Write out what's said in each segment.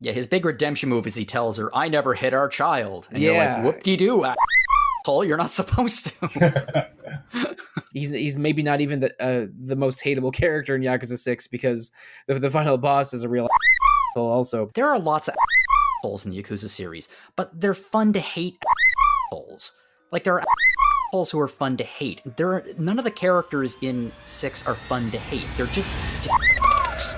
Yeah, his big redemption move is he tells her, "I never hit our child," and you're Yeah. like, "Whoop-de-doo, asshole! You're not supposed to." He's maybe not even the most hateable character in Yakuza 6 because the final boss is a real asshole also. There are lots of assholes in the Yakuza series, but they're fun to hate assholes. Like, there are assholes who are fun to hate. None of the characters in 6 are fun to hate. They're just dicks.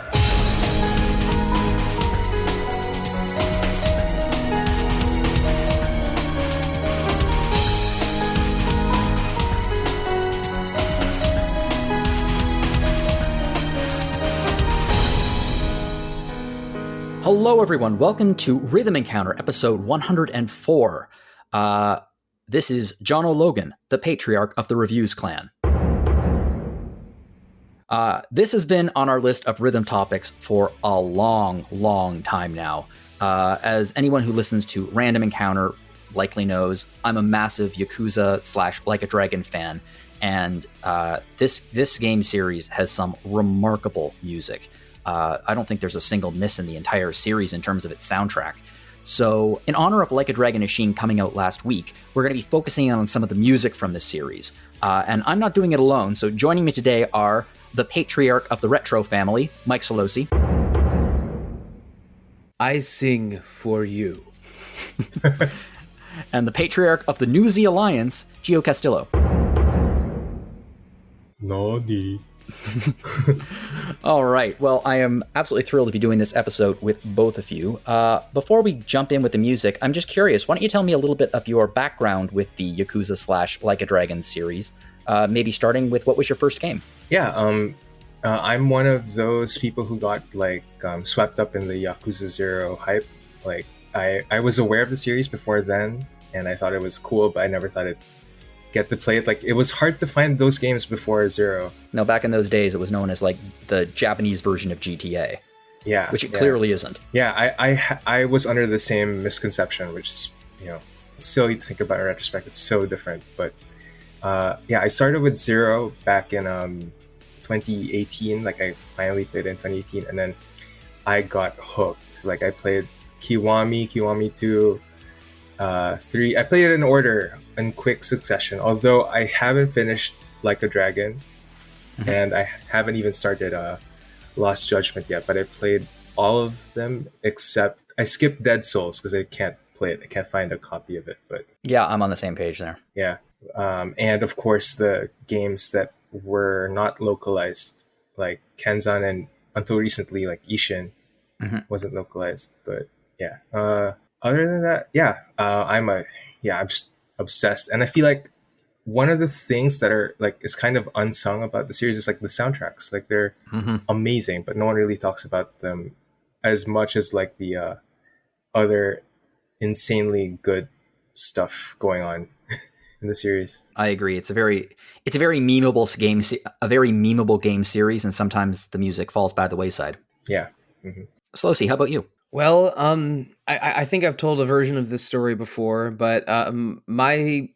Hello, everyone. Welcome to Rhythm Encounter, episode 104. This is Jono Logan, the patriarch of the Reviews clan. This has been on our list of rhythm topics for a long, long time now. As anyone who listens to Random Encounter likely knows, I'm a massive Yakuza / Like a Dragon fan, and this game series has some remarkable music. I don't think there's a single miss in the entire series in terms of its soundtrack. So, in honor of Like a Dragon Ishin coming out last week, we're going to be focusing on some of the music from this series. And I'm not doing it alone, so joining me today are the patriarch of the Retro family, Mike Sollosi. I sing for you. And the patriarch of the Newsy Alliance, Gio Castillo. Naughty. All right. Well, I am absolutely thrilled to be doing this episode with both of you. Before we jump in with the music, I'm just curious. Why don't you tell me a little bit of your background with the Yakuza / Like a Dragon series? Maybe starting with what was your first game? Yeah, I'm one of those people who got swept up in the Yakuza 0 hype. Like, I was aware of the series before then, and I thought it was cool, but I never thought I'd get to play it. Like, it was hard to find those games before 0. No, back in those days, it was known as like the Japanese version of GTA. Yeah, which it clearly isn't. Yeah, I was under the same misconception, which is, it's silly to think about in retrospect. It's so different, but I started with 0 back in 2018. Like, I finally played it in 2018, and then I got hooked. Like, I played Kiwami 2, 3. I played it in order in quick succession, although I haven't finished Like a Dragon, and I haven't even started Lost Judgment yet, but I played all of them except I skipped Dead Souls because I can't play it. I can't find a copy of it. But yeah, I'm on the same page there. Yeah. And of course the games that were not localized, like Kenzan, and until recently like Ishin wasn't localized. But yeah, other than that, I'm just obsessed. And I feel like one of the things that are like is kind of unsung about the series is like the soundtracks. Like, they're amazing, but no one really talks about them as much as like the other insanely good stuff going on in the series. I agree. It's a very memeable game, a very memeable game series, and sometimes the music falls by the wayside. Yeah. Sollosi, how about you? Well, I think I've told a version of this story before, but my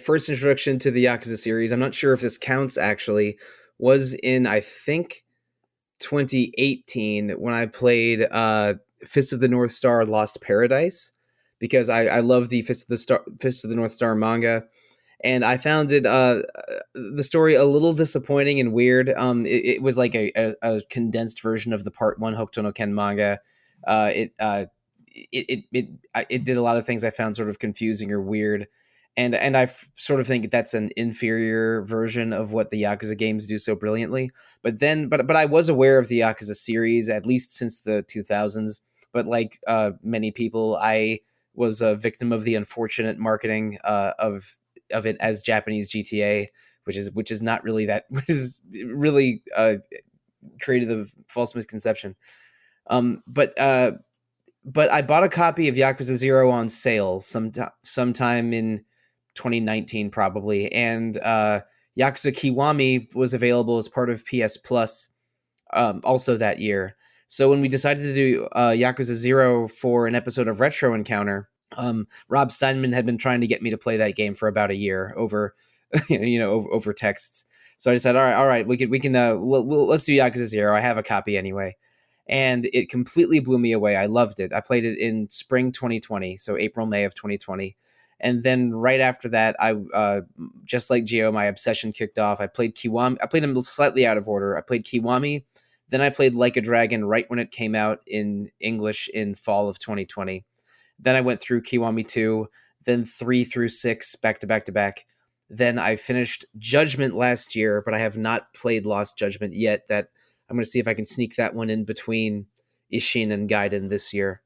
first introduction to the Yakuza series, I'm not sure if this counts actually, was in, I think, 2018 when I played Fist of the North Star Lost Paradise, because I love the Fist of the North Star manga, and I found it the story a little disappointing and weird. It was like a condensed version of the Part 1 Hokuto no Ken manga. It did a lot of things I found sort of confusing or weird, and I sort of think that's an inferior version of what the Yakuza games do so brilliantly. But I was aware of the Yakuza series at least since the 2000s. But like many people, I was a victim of the unfortunate marketing of it as Japanese GTA, which is not really that, which is really created the false misconception. But I bought a copy of Yakuza 0 on sale sometime in 2019 probably, and Yakuza Kiwami was available as part of PS Plus also that year. So when we decided to do Yakuza 0 for an episode of Retro Encounter, Rob Steinman had been trying to get me to play that game for about a year over over texts. So I decided, all right, we can let's do Yakuza 0. I have a copy anyway. and it completely blew me away. I loved it. I played it in spring 2020, so April, May of 2020. And then right after that, I just like Gio, my obsession kicked off. I played Kiwami. I played them slightly out of order. I played Kiwami, then I played Like a Dragon right when it came out in English in fall of 2020. Then I went through Kiwami 2, then 3 through 6 back to back to back. Then I finished Judgment last year, but I have not played Lost Judgment yet. That I'm going to see if I can sneak that one in between Ishin and Gaiden this year.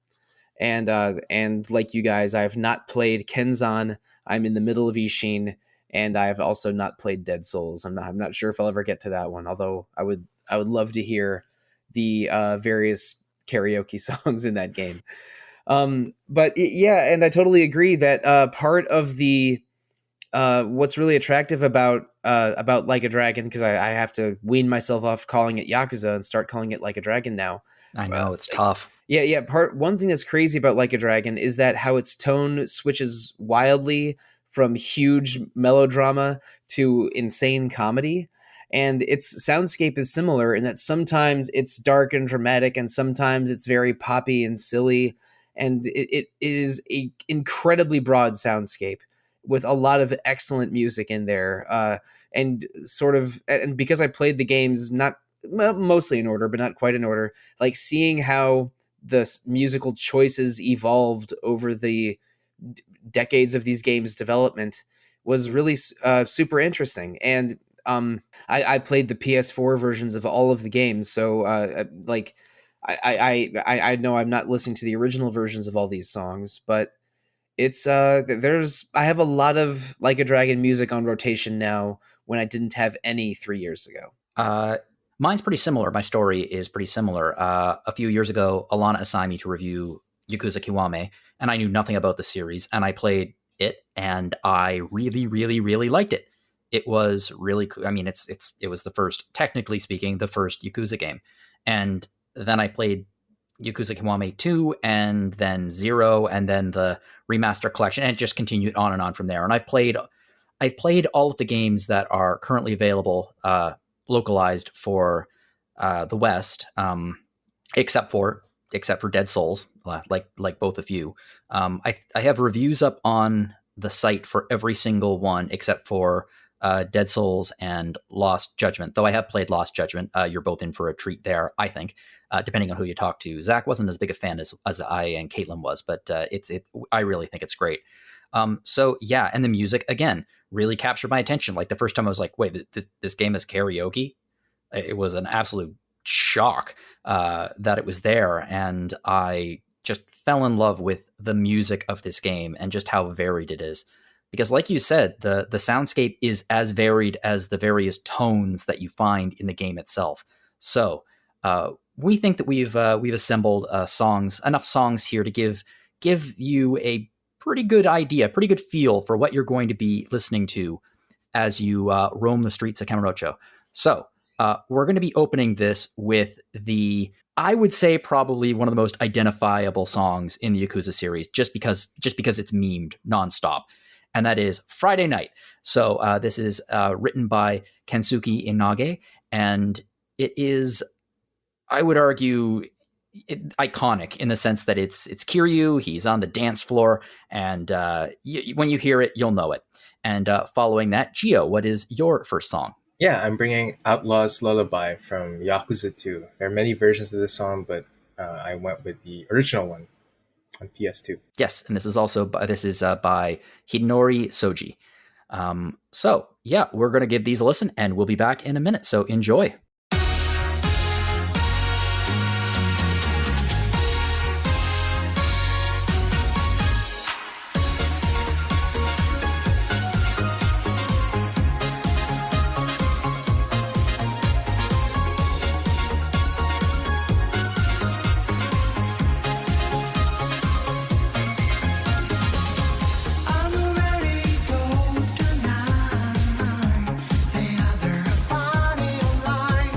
And like you guys, I have not played Kenzan. I'm in the middle of Ishin, and I have also not played Dead Souls. I'm not sure if I'll ever get to that one. Although I would love to hear the various karaoke songs in that game. Yeah, and I totally agree that part of the what's really attractive about Like a Dragon, because I have to wean myself off calling it Yakuza and start calling it Like a Dragon now. I know, it's tough. Yeah. One thing that's crazy about Like a Dragon is that how its tone switches wildly from huge melodrama to insane comedy. And its soundscape is similar in that sometimes it's dark and dramatic, and sometimes it's very poppy and silly. And it is a incredibly broad soundscape with a lot of excellent music in there. And because I played the games mostly in order, but not quite in order, like seeing how the musical choices evolved over the decades of these games' development was really super interesting. And I played the PS4 versions of all of the games, so I know I'm not listening to the original versions of all these songs, but it's I have a lot of Like a Dragon music on rotation now when I didn't have any 3 years ago. Mine's pretty similar. My story is pretty similar. A few years ago, Alana assigned me to review Yakuza Kiwami, and I knew nothing about the series, and I played it, and I really, really, really liked it. It was really cool. I mean, it was the first, technically speaking, the first Yakuza game. And then I played Yakuza Kiwami 2, and then 0, and then the remaster collection, and it just continued on and on from there. And I've played all of the games that are currently available, localized for the West, except for Dead Souls, like both of you. I have reviews up on the site for every single one except for Dead Souls and Lost Judgment. Though I have played Lost Judgment, you're both in for a treat there, I think, depending on who you talk to. Zach wasn't as big a fan as I and Caitlin was, but I really think it's great. So yeah, and the music again really captured my attention. Like the first time I was like, wait, this game is karaoke? It was an absolute shock that it was there, and I just fell in love with the music of this game and just how varied it is. Because like you said, the soundscape is as varied as the various tones that you find in the game itself. So we think that we've assembled enough songs here to give you a pretty good idea, pretty good feel for what you're going to be listening to as you roam the streets of Kamurocho. So we're going to be opening this with I would say probably one of the most identifiable songs in the Yakuza series, just because it's memed nonstop. And that is Friday Night. So this is written by Kensuke Inage, and it is, I would argue, iconic in the sense that it's Kiryu. He's on the dance floor, and when you hear it, you'll know it. And following that, Gio, what is your first song? Yeah, I'm bringing Outlaw's Lullaby from Yakuza 2. There are many versions of this song, but I went with the original one on PS2. Yes, and this is by Hidenori Soji. So yeah, we're going to give these a listen, and we'll be back in a minute. So enjoy. Party online.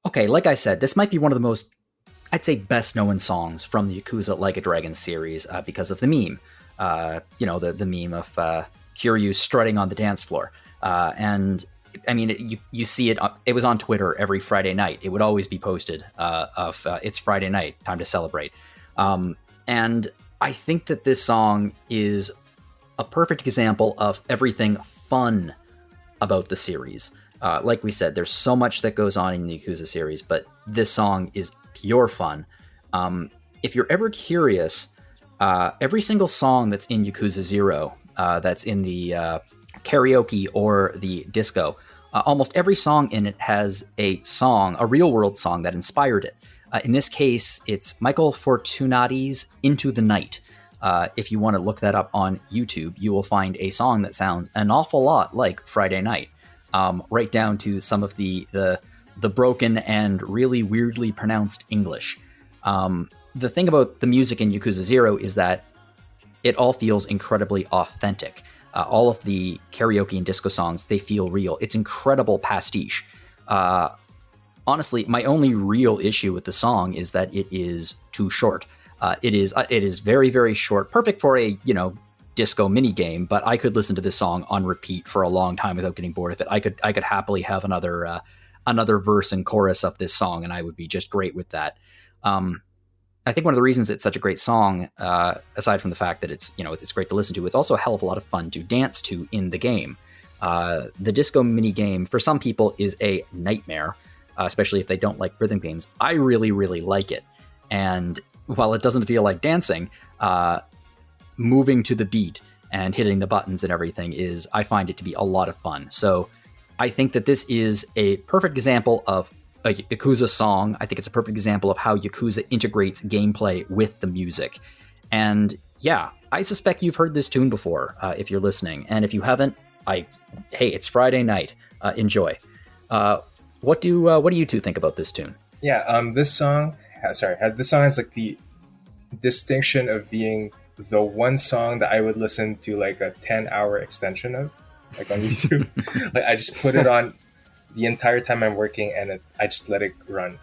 Okay, like I said, this might be one of the most, I'd say, best known songs from the Yakuza Like a Dragon series because of the meme. The meme of Kiryu strutting on the dance floor. And I mean, you see it. It was on Twitter every Friday night. It would always be posted it's Friday night, time to celebrate. And I think that this song is a perfect example of everything fun about the series. Like we said, there's so much that goes on in the Yakuza series, but this song is pure fun. If you're ever curious, every single song that's in Yakuza 0, that's in the karaoke or the disco, almost every song in it has a real world song that inspired it. In this case, it's Michael Fortunati's Into the Night. If you want to look that up on YouTube, you will find a song that sounds an awful lot like Friday Night, right down to some of the broken and really weirdly pronounced English. The thing about the music in Yakuza 0 is that it all feels incredibly authentic. All of the karaoke and disco songs, they feel real. It's incredible pastiche. Honestly, my only real issue with the song is that it is too short. It is very, very short, perfect for a, disco mini game, but I could listen to this song on repeat for a long time without getting bored of it. I could happily have another verse and chorus of this song, and I would be just great with that. I think one of the reasons it's such a great song, aside from the fact that it's great to listen to, it's also a hell of a lot of fun to dance to in the game. The disco mini game for some people is a nightmare, especially if they don't like rhythm games. I really, really like it. And while it doesn't feel like dancing, moving to the beat and hitting the buttons and everything I find it to be a lot of fun. So I think that this is a perfect example of a Yakuza song. I think it's a perfect example of how Yakuza integrates gameplay with the music. And yeah, I suspect you've heard this tune before if you're listening. And if you haven't, hey, it's Friday night. Enjoy. What do you two think about this tune? Yeah, this song has like the distinction of being the one song that I would listen to like a 10-hour extension of, like on YouTube. Like I just put it on the entire time I'm working, and I just let it run.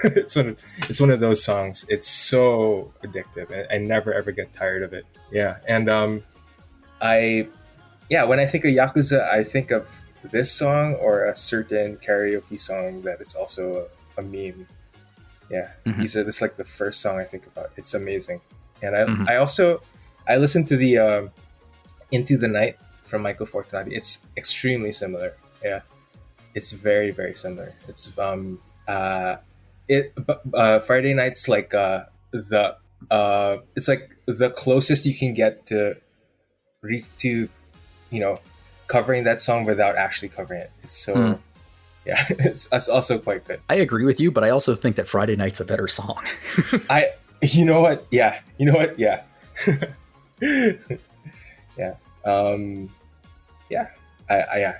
It's one of those songs. It's so addictive. I never ever get tired of it. Yeah, and when I think of Yakuza, I think of this song or a certain karaoke song that is also a meme. Yeah, this is like the first song I think about. It's amazing, and I listened to the Into the Night from Michael Fortunati. It's extremely similar. Yeah. It's very, very similar. It's Friday Night's like it's like the closest you can get to covering that song without actually covering it. It's so yeah, it's also quite good. I agree with you, but I also think that Friday Night's a better song. You know what? Yeah. Yeah. Yeah.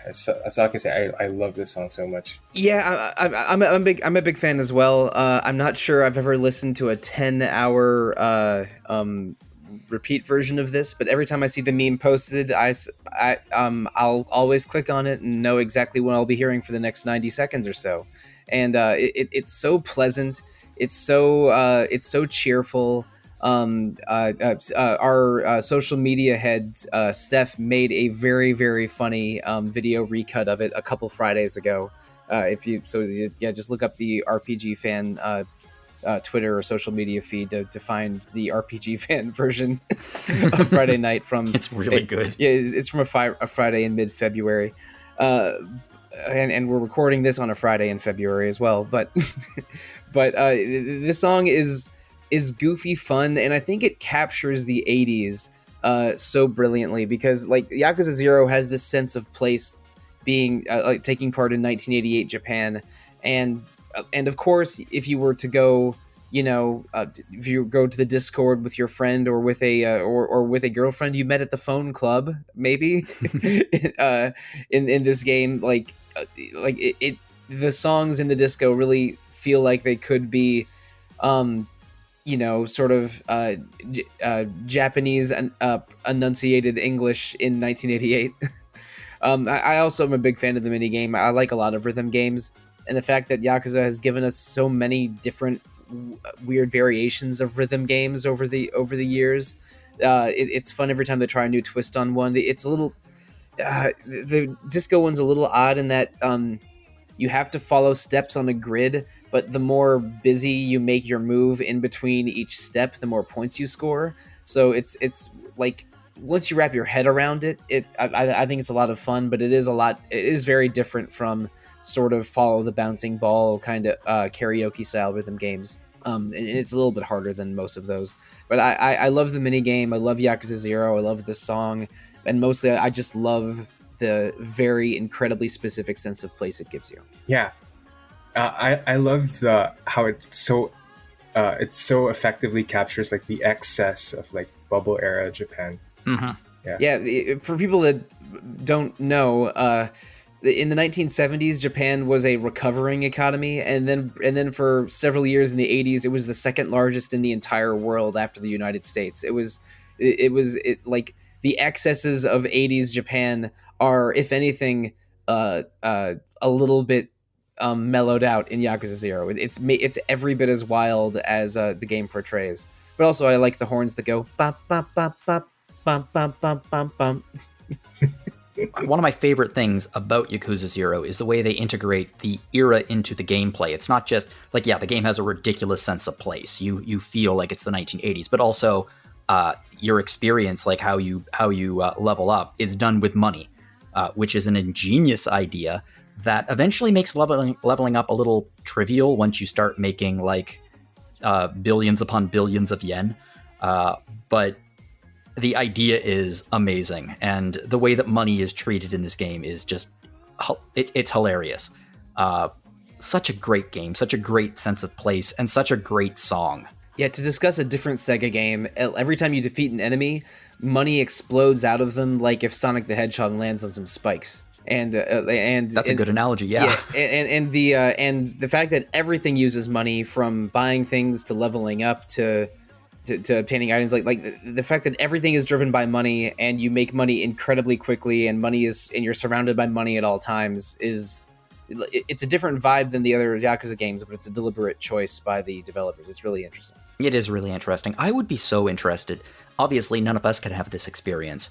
That's all I can say. I love this song so much. Yeah, I'm a big fan as well. I'm not sure I've ever listened to a 10-hour repeat version of this, but every time I see the meme posted, I'll always click on it and know exactly what I'll be hearing for the next 90 seconds or so. And it's so pleasant. It's so cheerful. Our social media head Steph made a very, very funny video recut of it a couple Fridays ago. Just look up the RPG fan Twitter or social media feed to find the RPG fan version of Friday Night from. It's really good. Yeah, it's from a Friday in mid-February. And we're recording this on a Friday in February as well. But this song is goofy fun, and I think it captures the 80s so brilliantly, because like Yakuza 0 has this sense of place, being like taking part in 1988 Japan, and of course if you were to go if you go to the Discord with your friend or with a girlfriend you met at the phone club maybe in this game, like the songs in the disco really feel like they could be sort of Japanese enunciated English in 1988. I also am a big fan of the minigame. I like a lot of rhythm games, and the fact that Yakuza has given us so many different weird variations of rhythm games over the years. It's fun every time they try a new twist on one. It's a little the disco one's a little odd in that you have to follow steps on a grid, but the more busy you make your move in between each step, the more points you score. So it's like once you wrap your head around it, I think it's a lot of fun, but it is very different from sort of follow the bouncing ball kind of karaoke style rhythm games. And it's a little bit harder than most of those. But I love the mini game. I love Yakuza 0. I love the song. And mostly I just love the very incredibly specific sense of place it gives you. Yeah. I love how it so effectively captures like the excess of like bubble era Japan. Mm-hmm. Yeah. For people that don't know, in the 1970s, Japan was a recovering economy, and then for several years in the 80s, it was the second largest in the entire world after the United States. It was like the excesses of 80s Japan are, if anything, a little bit mellowed out in Yakuza 0. It's every bit as wild as the game portrays. But also, I like the horns that go bum bum bum bum bum bum bum bum bum. One of my favorite things about Yakuza 0 is the way they integrate the era into the gameplay. It's not just like, yeah, the game has a ridiculous sense of place. You feel like it's the 1980s, but also your experience, like how you level up, is done with money, which is an ingenious idea that eventually makes leveling up a little trivial once you start making like billions upon billions of yen. But the idea is amazing, and the way that money is treated in this game is just it's hilarious. Such a great game, such a great sense of place, and such a great song. Yeah, to discuss a different Sega game, every time you defeat an enemy, money explodes out of them like if Sonic the Hedgehog lands on some spikes. And that's a good analogy. Yeah. And the fact that everything uses money, from buying things to leveling up to obtaining items, like the fact that everything is driven by money, and you make money incredibly quickly, and you're surrounded by money at all times, it's a different vibe than the other Yakuza games, but it's a deliberate choice by the developers. It's really interesting. It is really interesting. I would be so interested. Obviously, none of us could have this experience,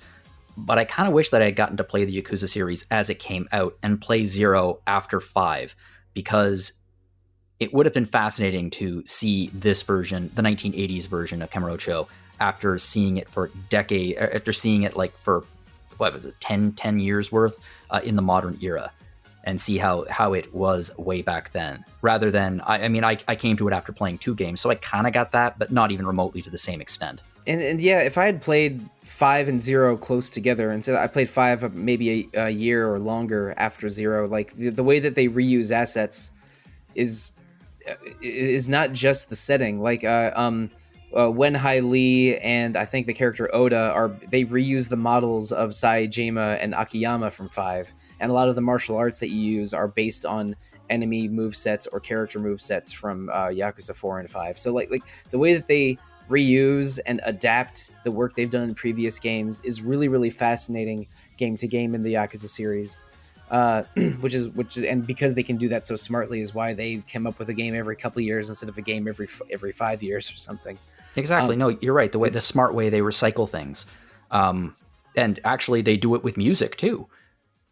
but I kind of wish that I had gotten to play the Yakuza series as it came out and play 0 after 5, because it would have been fascinating to see this version, the 1980s version of Kamurocho, after seeing it for after seeing it like for, what was it, 10 years worth in the modern era, and see how it was way back then. Rather than, I came to it after playing 2 games, so I kind of got that, but not even remotely to the same extent. And yeah, if I had played 5 and 0 close together, instead I played 5 maybe a year or longer after 0, like the way that they reuse assets is not just the setting. Like Wenhai Lee and I think the character Oda they reuse the models of Saejima and Akiyama from 5, and a lot of the martial arts that you use are based on enemy movesets or character movesets from Yakuza 4 and 5. So like the way that they reuse and adapt the work they've done in previous games is really, really fascinating game to game in the Yakuza series. Which is and because they can do that so smartly is why they came up with a game every couple of years instead of a game every 5 years or something. Exactly. No, you're right. The smart way they recycle things, and actually they do it with music too.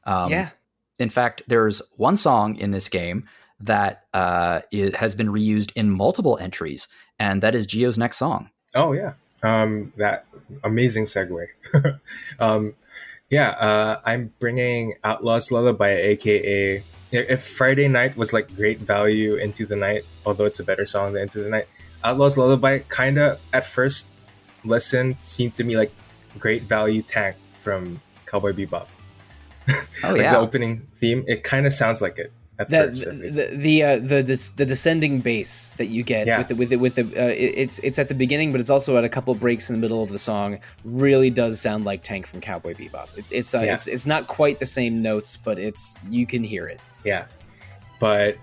Yeah. In fact, there's one song in this game that has been reused in multiple entries, and that is Gio's next song. Oh yeah, that amazing segue. I'm bringing Outlaw's Lullaby, aka if Friday Night was like great value Into the Night, although it's a better song than Into the Night, Outlaw's Lullaby kind of at first listen seemed to me like great value Tank from Cowboy Bebop. Oh like yeah, the opening theme, it kind of sounds like it at first. The descending bass that you get it's at the beginning, but it's also at a couple breaks in the middle of the song. Really does sound like Tank from Cowboy Bebop. It's not quite the same notes, but you can hear it. Yeah, but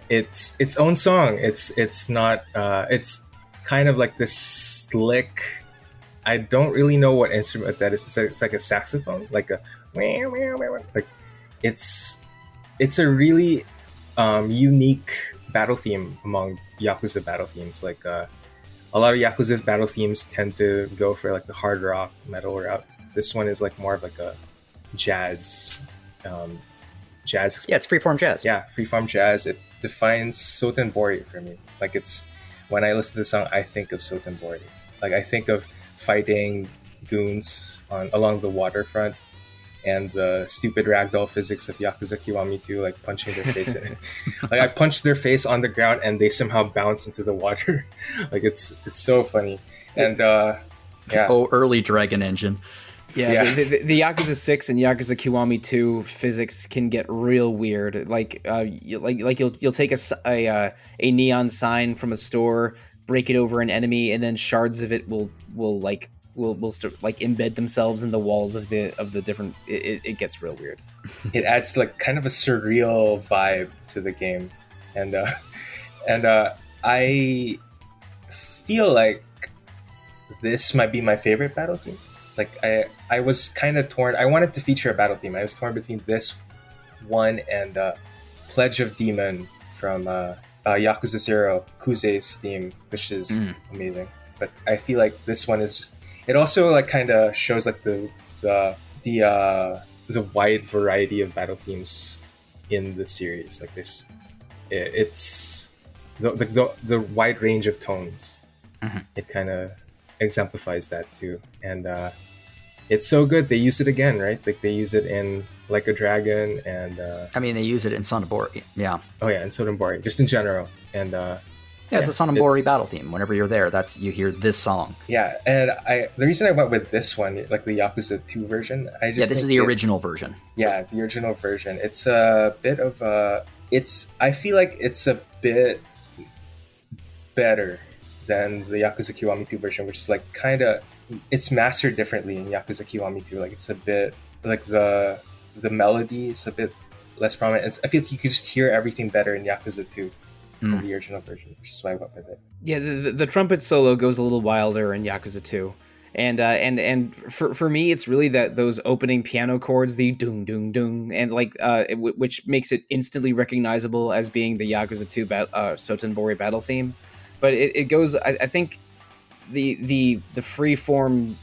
it's its own song. It's not. It's kind of like this slick. I don't really know what instrument that is. It's like a saxophone, like a like it's a really unique battle theme among Yakuza battle themes. Like a lot of Yakuza battle themes tend to go for like the hard rock metal route. This one is like more of like a jazz. Jazz. Yeah, it's freeform jazz. Yeah, freeform jazz. It defines Sotenbori for me. Like it's when I listen to the song, I think of Sotenbori. Like I think of fighting goons along the waterfront and the stupid ragdoll physics of Yakuza Kiwami 2, like punching their face in. Like I punched their face on the ground and they somehow bounce into the water. Like it's so funny. And yeah. Oh, early Dragon Engine. Yeah, the Yakuza 6 and Yakuza Kiwami 2 physics can get real weird. Like you'll take a neon sign from a store, break it over an enemy, and then shards of it will start, like embed themselves in the walls of the different. It gets real weird. It adds like kind of a surreal vibe to the game, and I feel like this might be my favorite battle theme. Like I was kind of torn. I wanted to feature a battle theme. I was torn between this one and Pledge of Demon from Yakuza 0 Kuze's theme, which is amazing. But I feel like this one is just. It also like kind of shows like the wide variety of battle themes in the series. Like this, it's the wide range of tones. Mm-hmm. It kind of exemplifies that too, and it's so good. They use it again, right? Like they use it in Like a Dragon, and I mean, they use it in Sotenbori. Yeah. Oh yeah, in Sotenbori, just in general, and it's a Sotenbori battle theme. Whenever you're there, you hear this song. Yeah, and the reason I went with this one, like the Yakuza 2 version, this is the original version. Yeah, the original version. It's a bit of I feel like it's a bit better than the Yakuza Kiwami 2 version, which is like kind of, it's mastered differently in Yakuza Kiwami 2. Like it's a bit like the melody is a bit less prominent. I feel like you could just hear everything better in Yakuza 2 than the original version, which is why I went with it. Yeah, the trumpet solo goes a little wilder in Yakuza 2. And for me, it's really that those opening piano chords, the dung dung dung, and like which makes it instantly recognizable as being the Yakuza 2 Sotenbori battle theme. But it goes. I think the free form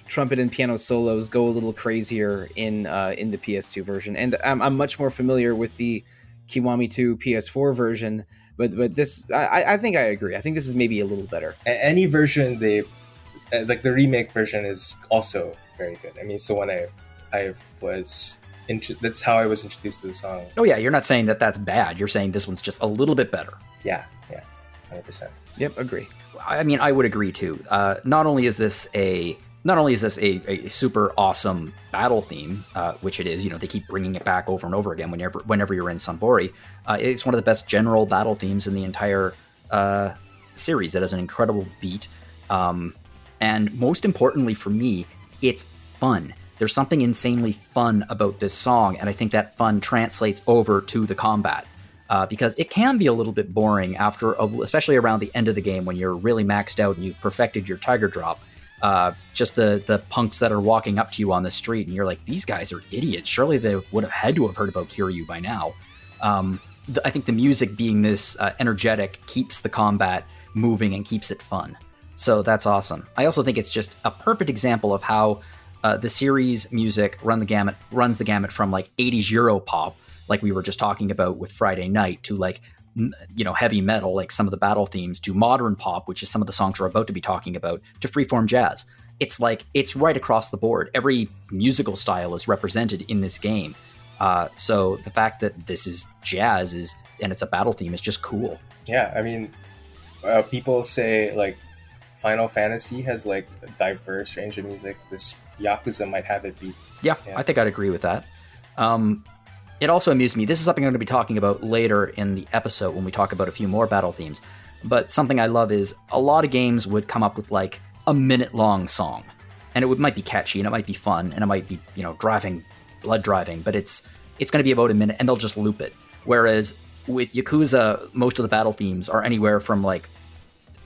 trumpet and piano solos go a little crazier in the PS2 version, and I'm much more familiar with the Kiwami 2 PS4 version. But this, I think I agree. I think this is maybe a little better. Any version they like, the remake version is also very good. I mean, it's the one I was. That's how I was introduced to the song. Oh yeah, you're not saying that that's bad. You're saying this one's just a little bit better. Yeah, 100%. Yep, agree. I mean, I would agree too. Not only is this a super awesome battle theme, which it is. You know, they keep bringing it back over and over again whenever you're in Sunbori. It's one of the best general battle themes in the entire series. It has an incredible beat, and most importantly for me, it's fun. There's something insanely fun about this song, and I think that fun translates over to the combat. Because it can be a little bit boring especially around the end of the game when you're really maxed out and you've perfected your Tiger Drop. Just the punks that are walking up to you on the street and you're like, these guys are idiots. Surely they would have had to have heard about Kiryu by now. I think the music being this energetic keeps the combat moving and keeps it fun. So that's awesome. I also think it's just a perfect example of how the series music runs the gamut from like 80s Euro pop, like we were just talking about with Friday Night, to like, heavy metal, like some of the battle themes, to modern pop, which is some of the songs we're about to be talking about, to freeform jazz. It's like, it's right across the board. Every musical style is represented in this game. So the fact that this is jazz and it's a battle theme is just cool. Yeah, I mean, people say like Final Fantasy has like a diverse range of music. This Yakuza might have it beat. Yeah, I think I'd agree with that. It also amused me. This is something I'm going to be talking about later in the episode when we talk about a few more battle themes. But something I love is a lot of games would come up with like a minute-long song. And it might be catchy and it might be fun and it might be, blood driving, but it's going to be about a minute and they'll just loop it. Whereas with Yakuza, most of the battle themes are anywhere from like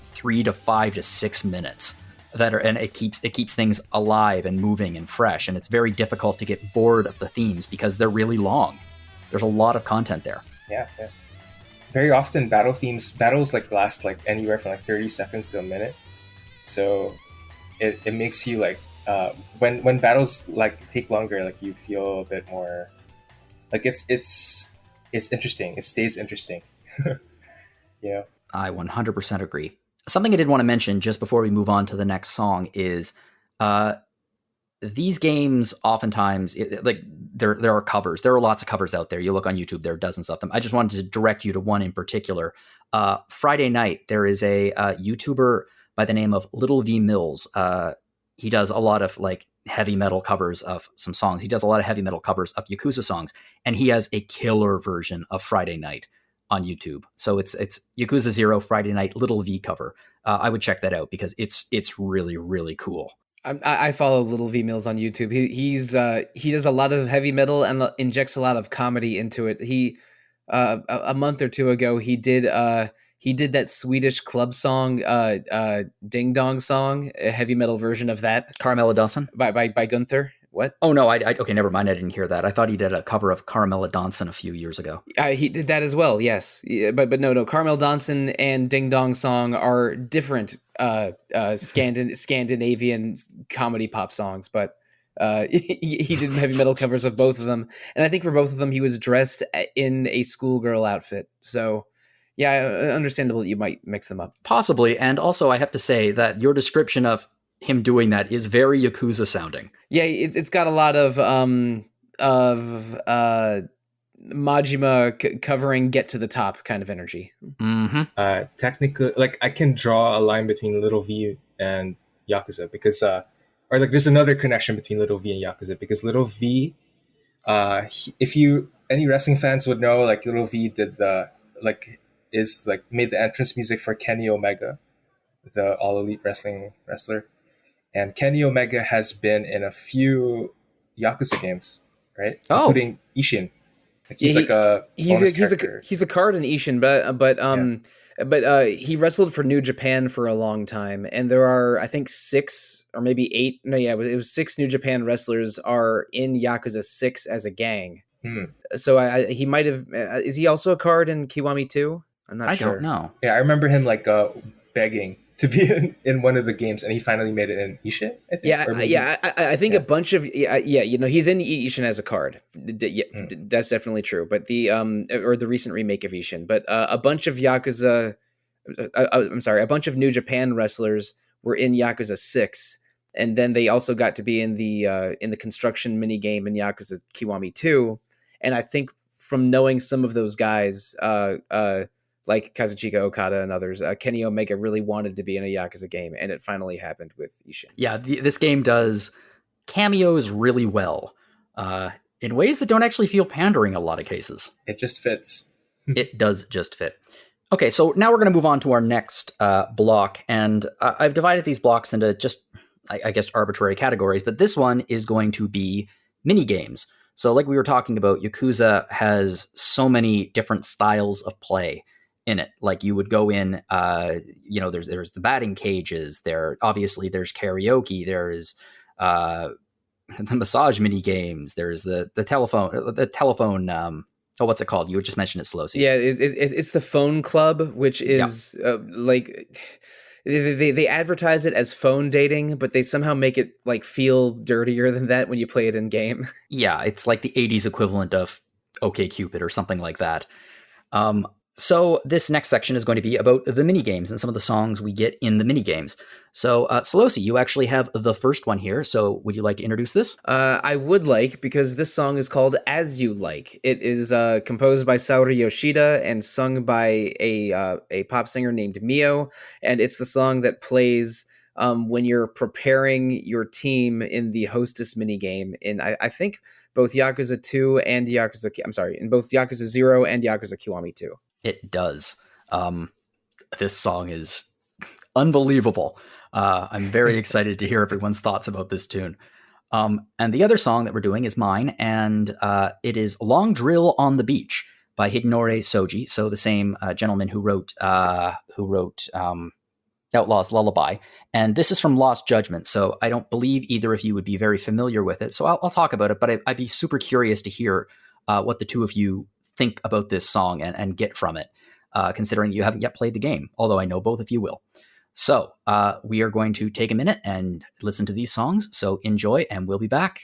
3 to 5 to 6 minutes. And it keeps things alive and moving and fresh, and it's very difficult to get bored of the themes because they're really long. There's a lot of content there. Yeah. Very often battles like last like anywhere from like 30 seconds to a minute. So it makes you like when battles like take longer, like you feel a bit more like it's interesting. It stays interesting. Yeah. I 100% agree. Something I did want to mention just before we move on to the next song is these games oftentimes, like there are covers. There are lots of covers out there. You look on YouTube, there are dozens of them. I just wanted to direct you to one in particular. Friday night, there is a YouTuber by the name of Little V Mills. He does a lot of like heavy metal covers of some songs. He does a lot of heavy metal covers of Yakuza songs, and he has a killer version of Friday Night on YouTube. So it's Yakuza 0 Friday Night Little V cover. I would check that out because it's really, really cool. I follow Little V Mills on YouTube. He does a lot of heavy metal and injects a lot of comedy into it. He a month or two ago he did that Swedish club song Ding Dong Song, a heavy metal version of that. Caramella Dawson by Gunther. What? Oh no, I okay, never mind. I didn't hear that. I thought he did a cover of Caramella Dawson a few years ago. He did that as well. Yes, but no. Caramel Dawson and Ding Dong Song are different Scandinavian comedy pop songs, but he did heavy metal covers of both of them, and I think for both of them he was dressed in a schoolgirl outfit. So yeah, understandable that you might mix them up. Possibly, and also I have to say that your description of him doing that is very Yakuza sounding. Yeah, it's got a lot of Majima covering Get to the Top kind of energy. Mm-hmm. Technically, like I can draw a line between Little V and Yakuza because, or like there's another connection between Little V and Yakuza because Little V, any wrestling fans would know, like Little V did made the entrance music for Kenny Omega, the All Elite Wrestling wrestler. And Kenny Omega has been in a few Yakuza games, right? Oh. Including Ishin. Like he's a card in Ishin, but he wrestled for New Japan for a long time, and there are I think 6 or maybe 8. No, yeah, it was 6 New Japan wrestlers are in Yakuza 6 as a gang. So he might have. Is he also a card in Kiwami 2? I'm not sure. I don't know. Yeah, I remember him like begging to be in one of the games, and he finally made it in Ishin, I think. I think a bunch of he's in Ishin as a card. That's definitely true. But the recent remake of Ishin, but a bunch of Yakuza, a bunch of New Japan wrestlers were in Yakuza 6, and then they also got to be in the construction mini game in Yakuza Kiwami 2. And I think from knowing some of those guys, like Kazuchika Okada and others, Kenny Omega really wanted to be in a Yakuza game, and it finally happened with Ishin. Yeah, this game does cameos really well, in ways that don't actually feel pandering in a lot of cases. It just fits. It does just fit. Okay, so now we're going to move on to our next block, and I've divided these blocks into just, I guess, arbitrary categories, but this one is going to be mini games. So like we were talking about, Yakuza has so many different styles of play in it. Like you would go in, there's the batting cages. Obviously there's karaoke. There's the massage mini games. There's the telephone. What's it called? You just mentioned it, Sollosi. Yeah, it's the phone club, which is they advertise it as phone dating, but they somehow make it like feel dirtier than that when you play it in game. Yeah, it's like the 80s equivalent of OkCupid or something like that. So this next section is going to be about the minigames and some of the songs we get in the minigames. So, Sollosi, you actually have the first one here. So would you like to introduce this? I would like, because this song is called As You Like. It is composed by Saori Yoshida and sung by a pop singer named Mio. And it's the song that plays when you're preparing your team in the Hostess minigame in, I think, both Yakuza 2 and in both Yakuza 0 and Yakuza Kiwami 2. It does. This song is unbelievable. I'm very excited to hear everyone's thoughts about this tune. And the other song that we're doing is mine, and it is Long Drill on the Beach by Hidenori Shoji. So the same gentleman who wrote Outlaw's Lullaby. And this is from Lost Judgment. So I don't believe either of you would be very familiar with it. So I'll talk about it, but I'd be super curious to hear what the two of you think about this song and get from it, considering you haven't yet played the game, although I know both of you will. So we are going to take a minute and listen to these songs. So enjoy, and we'll be back.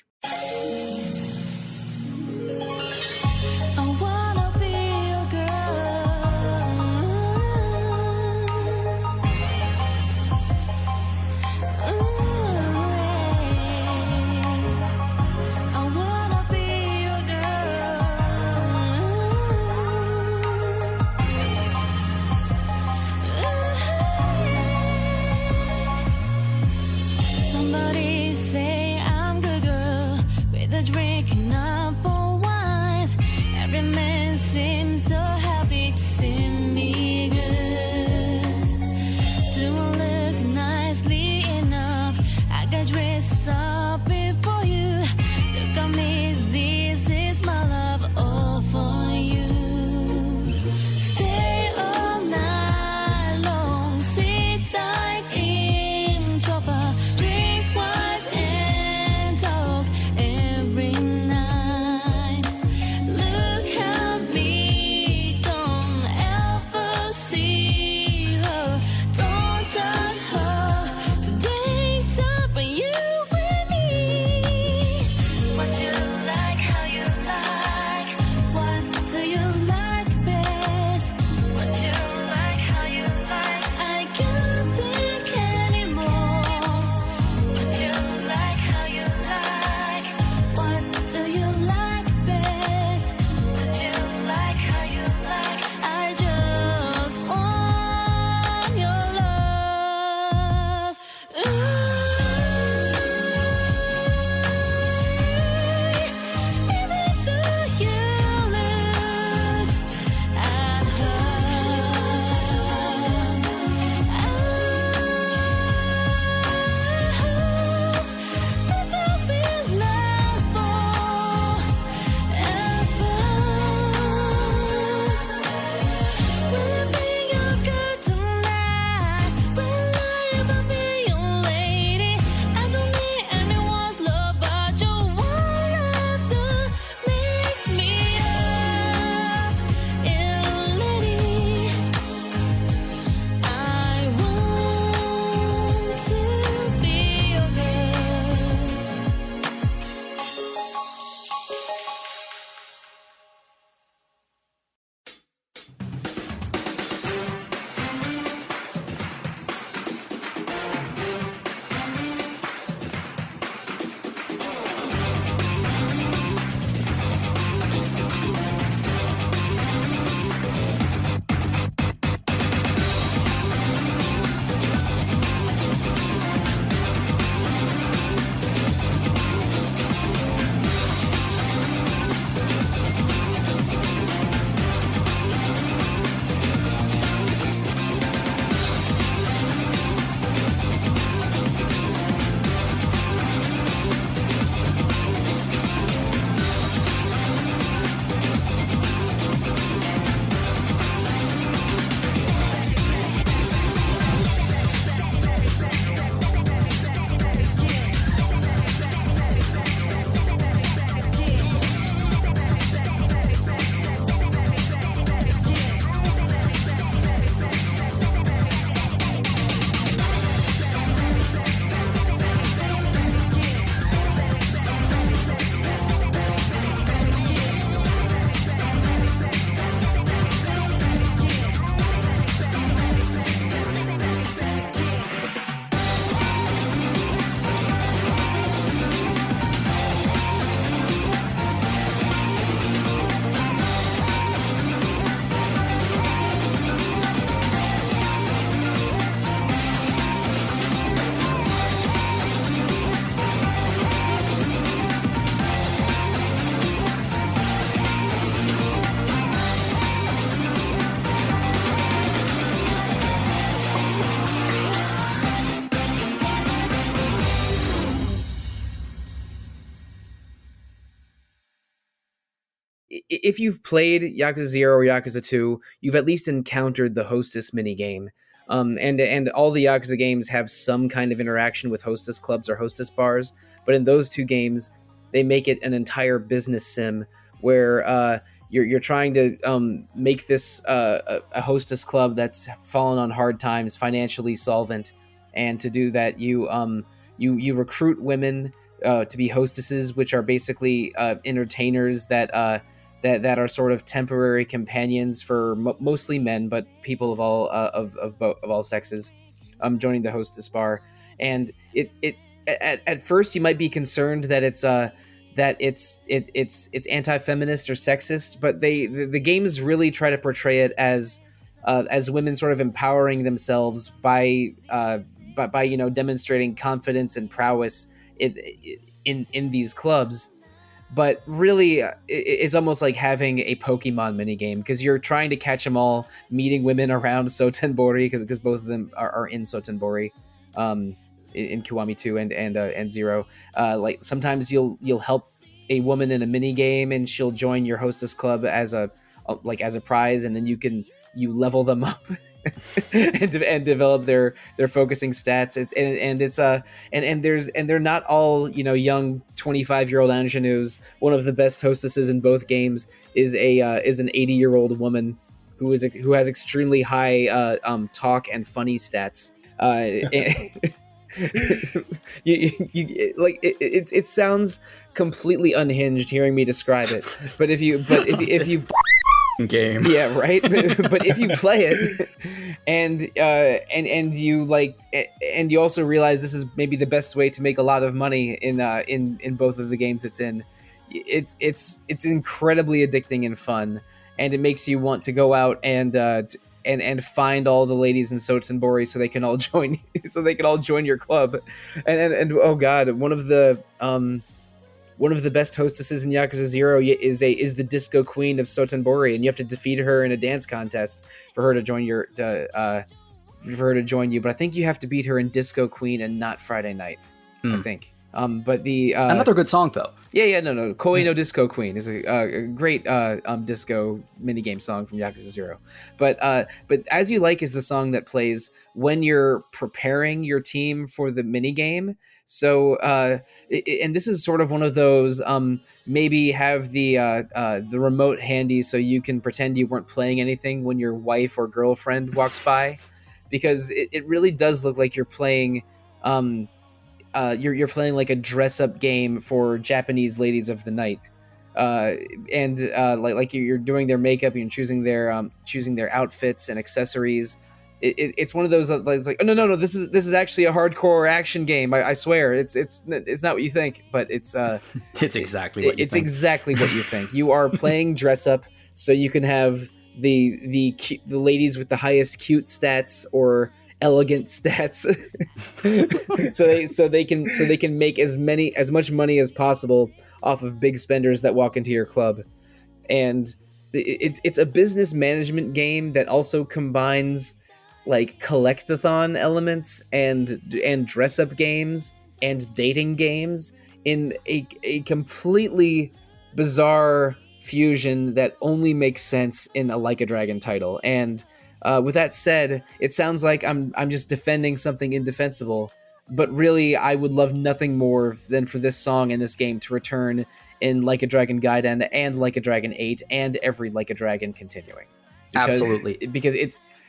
if you've played Yakuza 0 or Yakuza 2, you've at least encountered the Hostess minigame. And all the Yakuza games have some kind of interaction with Hostess clubs or Hostess bars, but in those two games, they make it an entire business sim where you're trying to make this a hostess club that's fallen on hard times, financially solvent, and to do that you recruit women to be hostesses, which are basically entertainers that are sort of temporary companions for mostly men, but people of all sexes, joining the hostess bar. And at first you might be concerned that it's anti-feminist or sexist, but the games really try to portray it as women sort of empowering themselves by demonstrating confidence and prowess in these clubs. But really, it's almost like having a Pokemon minigame, because you're trying to catch them all, meeting women around Sotenbori, because both of them are in Sotenbori, in Kiwami 2 and 0. Like sometimes you'll help a woman in a mini game, and she'll join your hostess club as a prize, and then you level them up and develop their focusing stats. They're not all young 25-year-old ingenues. One of the best hostesses in both games is an 80-year-old woman who has extremely high talk and funny stats. It sounds completely unhinged hearing me describe it, but if you game. Yeah, right. But if you play it and you also realize this is maybe the best way to make a lot of money in both of the games it's in, it's incredibly addicting and fun, and it makes you want to go out and find all the ladies in Sotenbori so they can all join your club. And oh god, one of the best hostesses in Yakuza 0 is the disco queen of Sotenbori, and you have to defeat her in a dance contest for her to join you. But I think you have to beat her in Disco Queen and not Friday Night. I think. But the another good song though. No. Koi no Disco Queen is a great disco minigame song from Yakuza 0. But As You Like is the song that plays when you're preparing your team for the minigame. So and this is sort of one of those maybe have the remote handy so you can pretend you weren't playing anything when your wife or girlfriend walks by, because it really does look like you're playing you're playing like a dress-up game for Japanese ladies of the night, like you're doing their makeup, you're choosing their outfits and accessories. It's one of those that it's like, oh, no, this is actually a hardcore action game. I swear, it's not what you think, but it's it's exactly what you think. It's exactly what you think. You are playing dress-up so you can have the ladies with the highest cute stats or elegant stats, so they can make as much money as possible off of big spenders that walk into your club. And it's a business management game that also combines like collectathon elements and dress up games and dating games in a completely bizarre fusion that only makes sense in a Like a Dragon title. And with that said, it sounds like I'm just defending something indefensible, but really I would love nothing more than for this song and this game to return in Like a Dragon Gaiden and Like a Dragon 8 and every Like a Dragon continuing. Absolutely. Because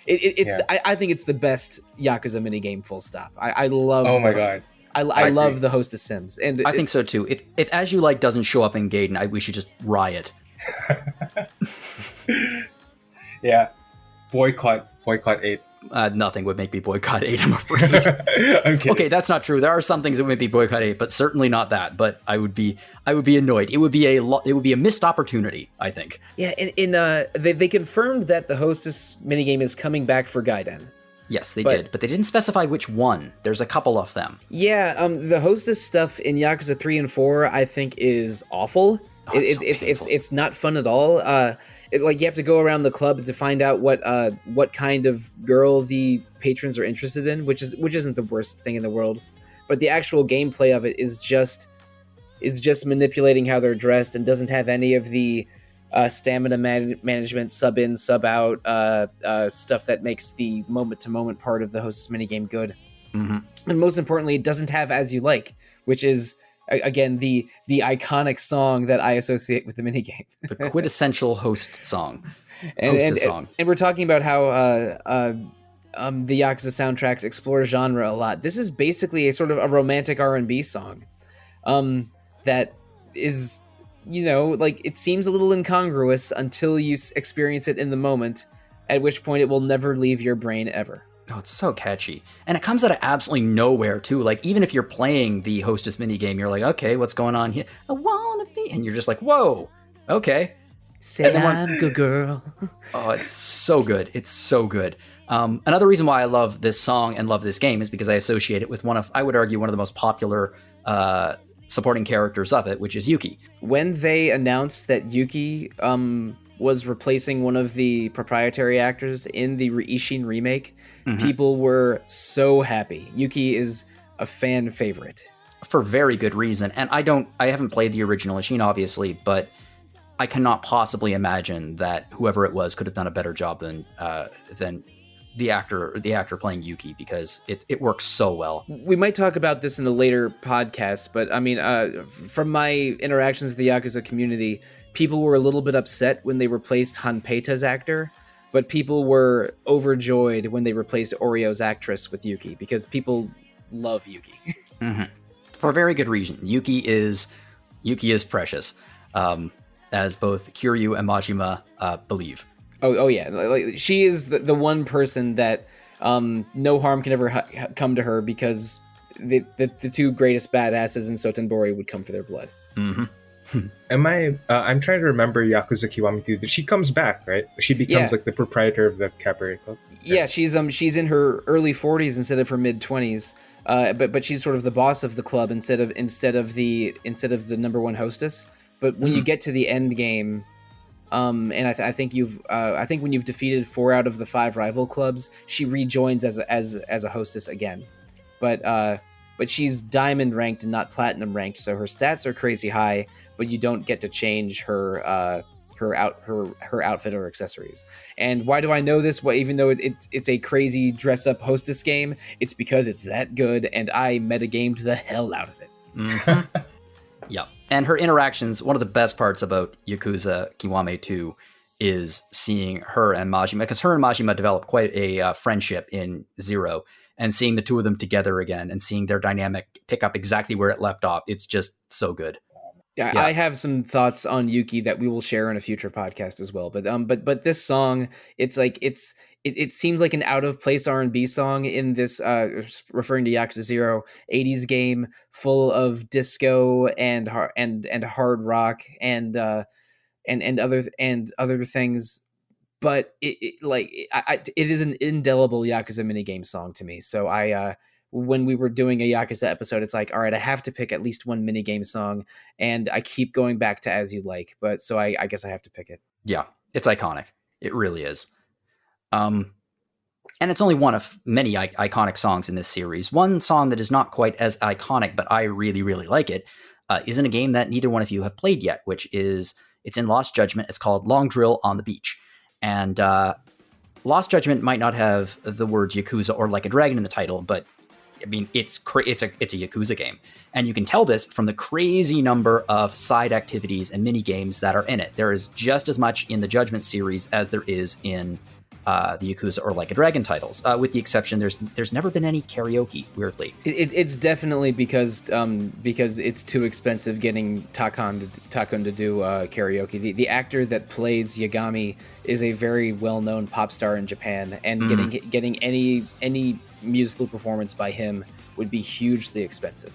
I think it's the best Yakuza minigame, full stop. I love Oh my god. I love the Hostess Sims. And I think so too. If As You Like doesn't show up in Gaiden, we should just riot. Yeah. Boycott 8. Nothing would make me boycott 8, I'm afraid. I'm kidding. Okay, that's not true. There are some things that would make me boycott 8, but certainly not that. But I would be annoyed. It would be a missed opportunity, I think. Yeah, they confirmed that the Hostess minigame is coming back for Gaiden. Yes, they did, but they didn't specify which one. There's a couple of them. Yeah, the Hostess stuff in Yakuza 3 and 4 I think is awful. It's not fun at all. You have to go around the club to find out what kind of girl the patrons are interested in, which isn't the worst thing in the world, but the actual gameplay of it is just manipulating how they're dressed and doesn't have any of the stamina management, sub in, sub out stuff that makes the moment to moment part of the Hostess minigame good. Mm-hmm. And most importantly, it doesn't have As You Like, which is again, the iconic song that I associate with the minigame. The quintessential host song. And we're talking about how the Yakuza soundtracks explore genre a lot. This is basically a sort of a romantic R&B song that is, like, it seems a little incongruous until you experience it in the moment, at which point it will never leave your brain ever. Oh, it's so catchy. And it comes out of absolutely nowhere, too. Like, even if you're playing the Hostess minigame, you're like, okay, what's going on here? I wanna be... And you're just like, whoa, okay. Say I'm good girl. Oh, it's so good. It's so good. Another reason why I love this song and love this game is because I associate it with I would argue, one of the most popular supporting characters of it, which is Yuki. When they announced that Yuki was replacing one of the proprietary actors in the Ishin remake, people were so happy. Yuki is a fan favorite. For very good reason. And I haven't played the original Ishin, obviously, but I cannot possibly imagine that whoever it was could have done a better job than the actor playing Yuki, because it works so well. We might talk about this in a later podcast, but I mean, from my interactions with the Yakuza community, people were a little bit upset when they replaced Hanpeita's actor, but people were overjoyed when they replaced Orio's actress with Yuki, because people love Yuki. For a very good reason. Yuki is precious, as both Kiryu and Majima believe. Oh yeah, like, she is the one person that no harm can ever come to her, because the two greatest badasses in Sotenbori would come for their blood. I'm trying to remember Yakuza Kiwami 2. She comes back, right? She becomes like the proprietor of the cabaret club. Yeah, she's in her early 40s instead of her mid 20s. But she's sort of the boss of the club instead of the number one hostess. But when you get to the end game, and I think when you've defeated 4 out of the 5 rival clubs, she rejoins as a hostess again. But she's diamond ranked and not platinum ranked, so her stats are crazy high, but you don't get to change her outfit or accessories. And why do I know this? Well, even though it's a crazy dress up hostess game, it's because it's that good, and I metagamed the hell out of it. Yeah. And her interactions, one of the best parts about Yakuza Kiwami 2 is seeing her and Majima, because her and Majima developed quite a friendship in Zero, and seeing the two of them together again and seeing their dynamic pick up exactly where it left off. It's just so good. Yeah, I have some thoughts on Yuki that we will share in a future podcast as well. But this song, it seems like an out of place R&B song in this referring to Yakuza 0 80s game full of disco and hard rock and other things. But it is an indelible Yakuza minigame song to me. So when we were doing a Yakuza episode, it's like, all right, I have to pick at least one minigame song, and I keep going back to As You Like, but so I guess I have to pick it. Yeah, it's iconic. It really is. And it's only one of many iconic songs in this series. One song that is not quite as iconic, but I really, really like it, is in a game that neither one of you have played yet, which is, it's in Lost Judgment. It's called Long Drill on the Beach. And Lost Judgment might not have the words Yakuza or Like a Dragon in the title, but I mean, it's a Yakuza game. And you can tell this from the crazy number of side activities and mini games that are in it. There is just as much in the Judgment series as there is in the Yakuza or Like a Dragon titles, with the exception there's never been any karaoke, weirdly. It's definitely because it's too expensive getting Takon to do karaoke. The actor that plays Yagami is a very well-known pop star in Japan, and getting any musical performance by him would be hugely expensive.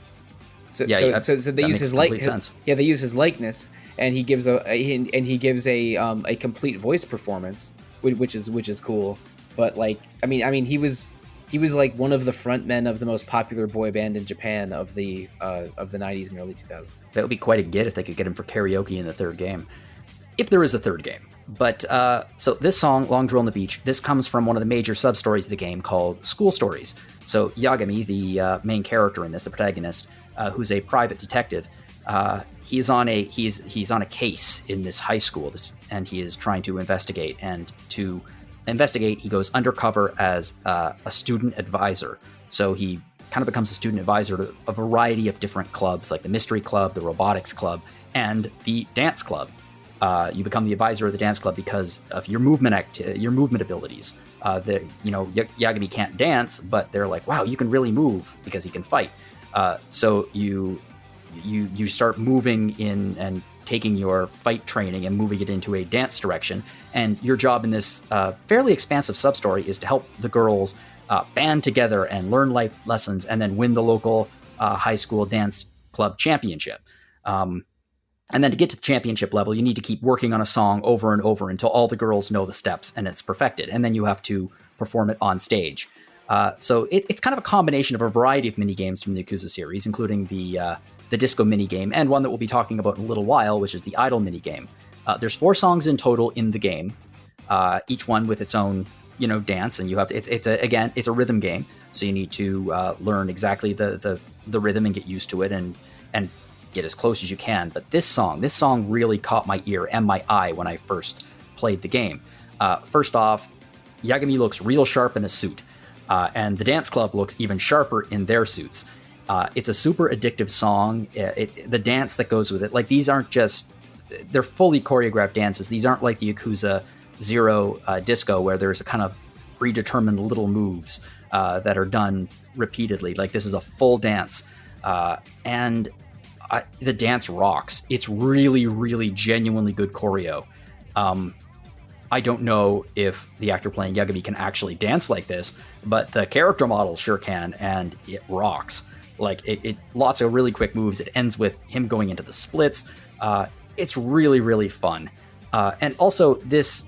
So they use his likeness. Yeah, they use his likeness, and he gives a complete voice performance, which is cool. But he was like one of the front men of the most popular boy band in Japan of the 90s and early 2000s. That would be quite a get if they could get him for karaoke in the third game, if there is a third game. But so this song, Long Drill on the Beach, this comes from one of the major sub-stories of the game called School Stories. So Yagami, the main character in this, the protagonist, who's a private detective, he's on a case in this high school, and he is trying to investigate. And to investigate, he goes undercover as a student advisor. So he kind of becomes a student advisor to a variety of different clubs, like the mystery club, the robotics club, and the dance club. You become the advisor of the dance club because of your movement abilities. Yagami can't dance, but they're like, wow, you can really move because he can fight. So you start moving in and taking your fight training and moving it into a dance direction. And your job in this fairly expansive sub-story is to help the girls band together and learn life lessons and then win the local high school dance club championship. And then to get to the championship level, you need to keep working on a song over and over until all the girls know the steps and it's perfected. And then you have to perform it on stage. So it's kind of a combination of a variety of mini games from the Yakuza series, including the disco mini game and one that we'll be talking about in a little while, which is the idol mini game. There's 4 songs in total in the game, each one with its own dance, and you have to, it's a rhythm game, so you need to learn exactly the rhythm and get used to it and get as close as you can. But this song really caught my ear and my eye when I first played the game. First off, Yagami looks real sharp in a suit, and the dance club looks even sharper in their suits. It's a super addictive song. The dance that goes with it, like these aren't just, they're fully choreographed dances. These aren't like the Yakuza 0 disco where there's a kind of predetermined little moves that are done repeatedly. Like this is a full dance, and the dance rocks. It's really, really genuinely good choreo. I don't know if the actor playing Yagami can actually dance like this, but the character model sure can, and it rocks. Like it lots of really quick moves. It ends with him going into the splits. It's really, really fun. And also this,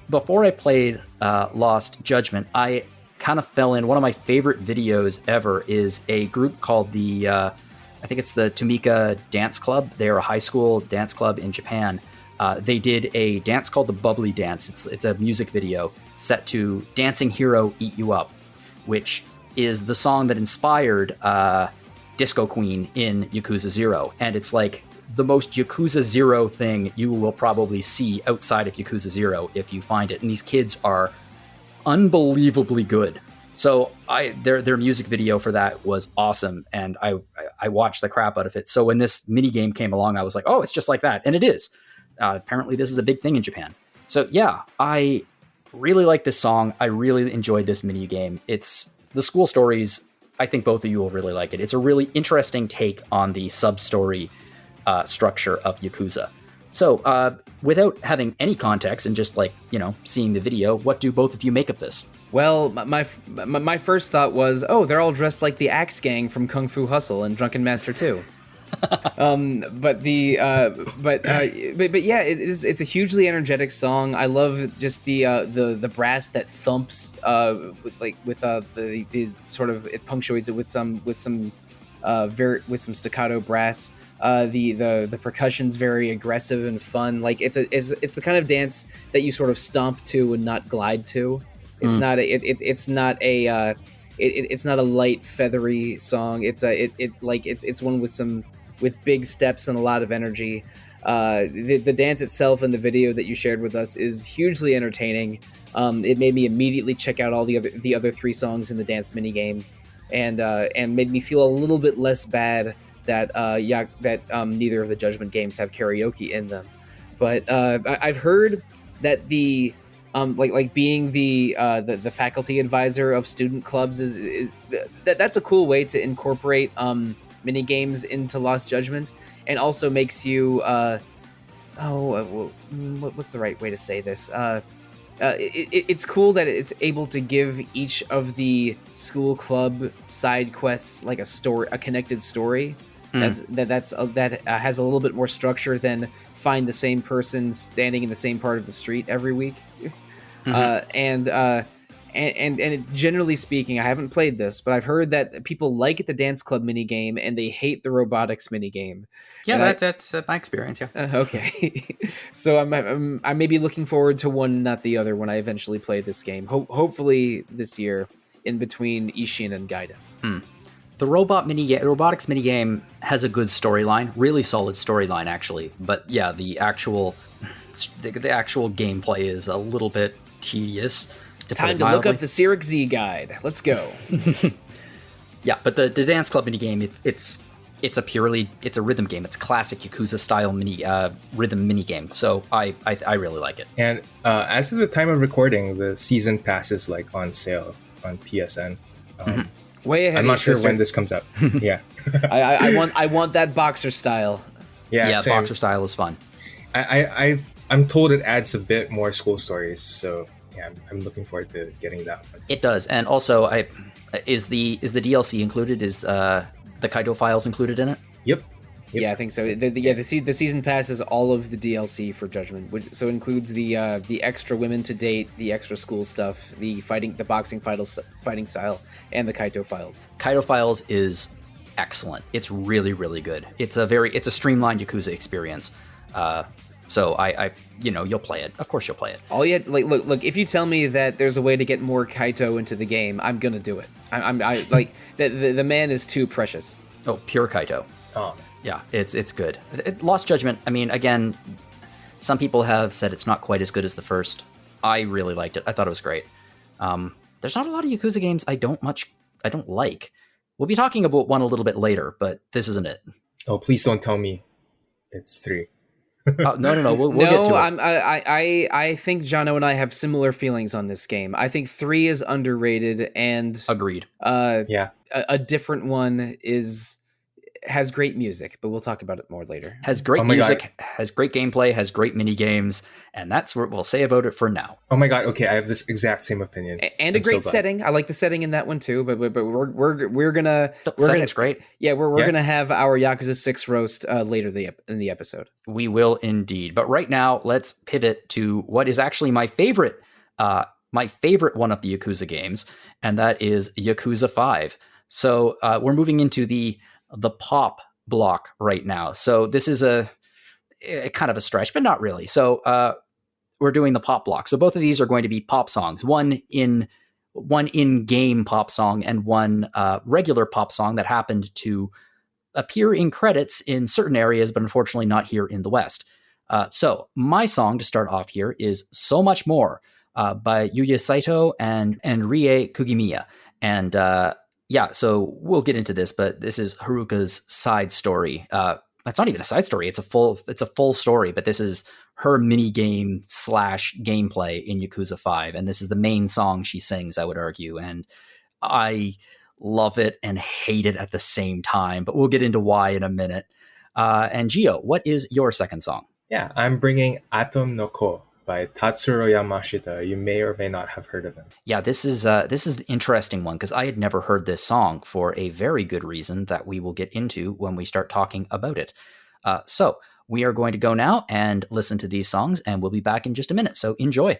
before I played Lost Judgment, I kind of fell in. One of my favorite videos ever is a group called the, I think it's the Tomika Dance Club. They're a high school dance club in Japan. They did a dance called the Bubbly Dance. It's a music video set to Dancing Hero Eat You Up, which is the song that inspired Disco Queen in Yakuza 0. And it's like the most Yakuza 0 thing you will probably see outside of Yakuza 0 if you find it. And these kids are unbelievably good. So their music video for that was awesome, and I watched the crap out of it. So when this mini game came along, I was like, oh, it's just like that. And it is. Apparently this is a big thing in Japan. So yeah, I really like this song. I really enjoyed this mini game. It's the school stories. I think both of you will really like it. It's a really interesting take on the sub-story structure of Yakuza. So without having any context and just seeing the video, what do both of you make of this? Well, my first thought was, oh, they're all dressed like the Axe Gang from Kung Fu Hustle and Drunken Master 2. But yeah, it's a hugely energetic song. I love just the brass that thumps with the sort of, it punctuates it with some staccato brass. The percussion's very aggressive and fun. Like it's the kind of dance that you sort of stomp to and not glide to. It's not a light feathery song. It's one with big steps and a lot of energy. The dance itself and the video that you shared with us is hugely entertaining. It made me immediately check out all the other 3 songs in the dance minigame, and made me feel a little bit less bad that neither of the Judgment games have karaoke in them. But I've heard that the being the faculty advisor of student clubs that's a cool way to incorporate mini games into Lost Judgment, and also makes you what's the right way to say this? It's cool that it's able to give each of the school club side quests like a connected story. That has a little bit more structure than find the same person standing in the same part of the street every week. And generally speaking, I haven't played this, but I've heard that people like the dance club minigame and they hate the robotics minigame. Yeah, that's my experience. Yeah. Okay. So I may be looking forward to one, not the other, when I eventually play this game. Hopefully this year, in between Ishin and Gaiden. The robotics minigame has a good storyline, really solid storyline actually. But yeah, the actual gameplay is a little bit tedious. Time to look up the Cyrix Z guide. Let's go. Yeah, but the dance club mini game, it's a rhythm game. It's a classic Yakuza style rhythm mini game. So I really like it. And as of the time of recording, the season pass is like on sale on PSN. Way ahead. I'm not sure when this comes out. Yeah. I want that boxer style. Yeah, same. boxer style is fun. I'm told it adds a bit more school stories, so yeah, I'm looking forward to getting that one. It does, and also is the DLC included? Is the Kaito files included in it? Yep. Yeah, I think so. The season pass is all of the DLC for Judgment, which so includes the extra women to date, the extra school stuff, the boxing fighting style, and the Kaito files. Kaito files is excellent. It's really, really good. It's a streamlined Yakuza experience. So you'll play it. Of course, you'll play it. All you look. If you tell me that there's a way to get more Kaito into the game, I'm gonna do it. I the man is too precious. Oh, pure Kaito. Oh. Yeah, it's good. Lost Judgment, I mean, again, some people have said it's not quite as good as the first. I really liked it. I thought it was great. There's not a lot of Yakuza games I don't like. We'll be talking about one a little bit later, but this isn't it. Oh, please don't tell me it's 3. No. We'll get to it. I think Jono and I have similar feelings on this game. I think 3 is underrated, and Agreed. Yeah. A different one has great music, but we'll talk about it more later. Has great music, has great gameplay, has great mini games, and that's what we'll say about it for now. Oh my god! Okay, I have this exact same opinion, and a great setting. I like the setting in that one too. But we're gonna setting's great. Yeah, we're gonna have our Yakuza 6 roast later in the episode. We will indeed. But right now, let's pivot to what is actually my favorite one of the Yakuza games, and that is Yakuza 5. So we're moving into the pop block right now. So this is a kind of a stretch, but not really. So we're doing the pop block. So both of these are going to be pop songs, one in-game pop song and one regular pop song that happened to appear in credits in certain areas, but unfortunately not here in the West. So my song to start off here is So Much More by Yuya Saito and Rie Kugimiya. And yeah, so we'll get into this, but this is Haruka's side story. It's not even a side story; it's a full story. But this is her mini game / gameplay in Yakuza 5, and this is the main song she sings, I would argue, and I love it and hate it at the same time. But we'll get into why in a minute. And Gio, what is your second song? Yeah, I'm bringing Atom no Ko by Tatsuro Yamashita. You may or may not have heard of him. Yeah, this is an interesting one because I had never heard this song for a very good reason that we will get into when we start talking about it. So we are going to go now and listen to these songs, and we'll be back in just a minute. So enjoy.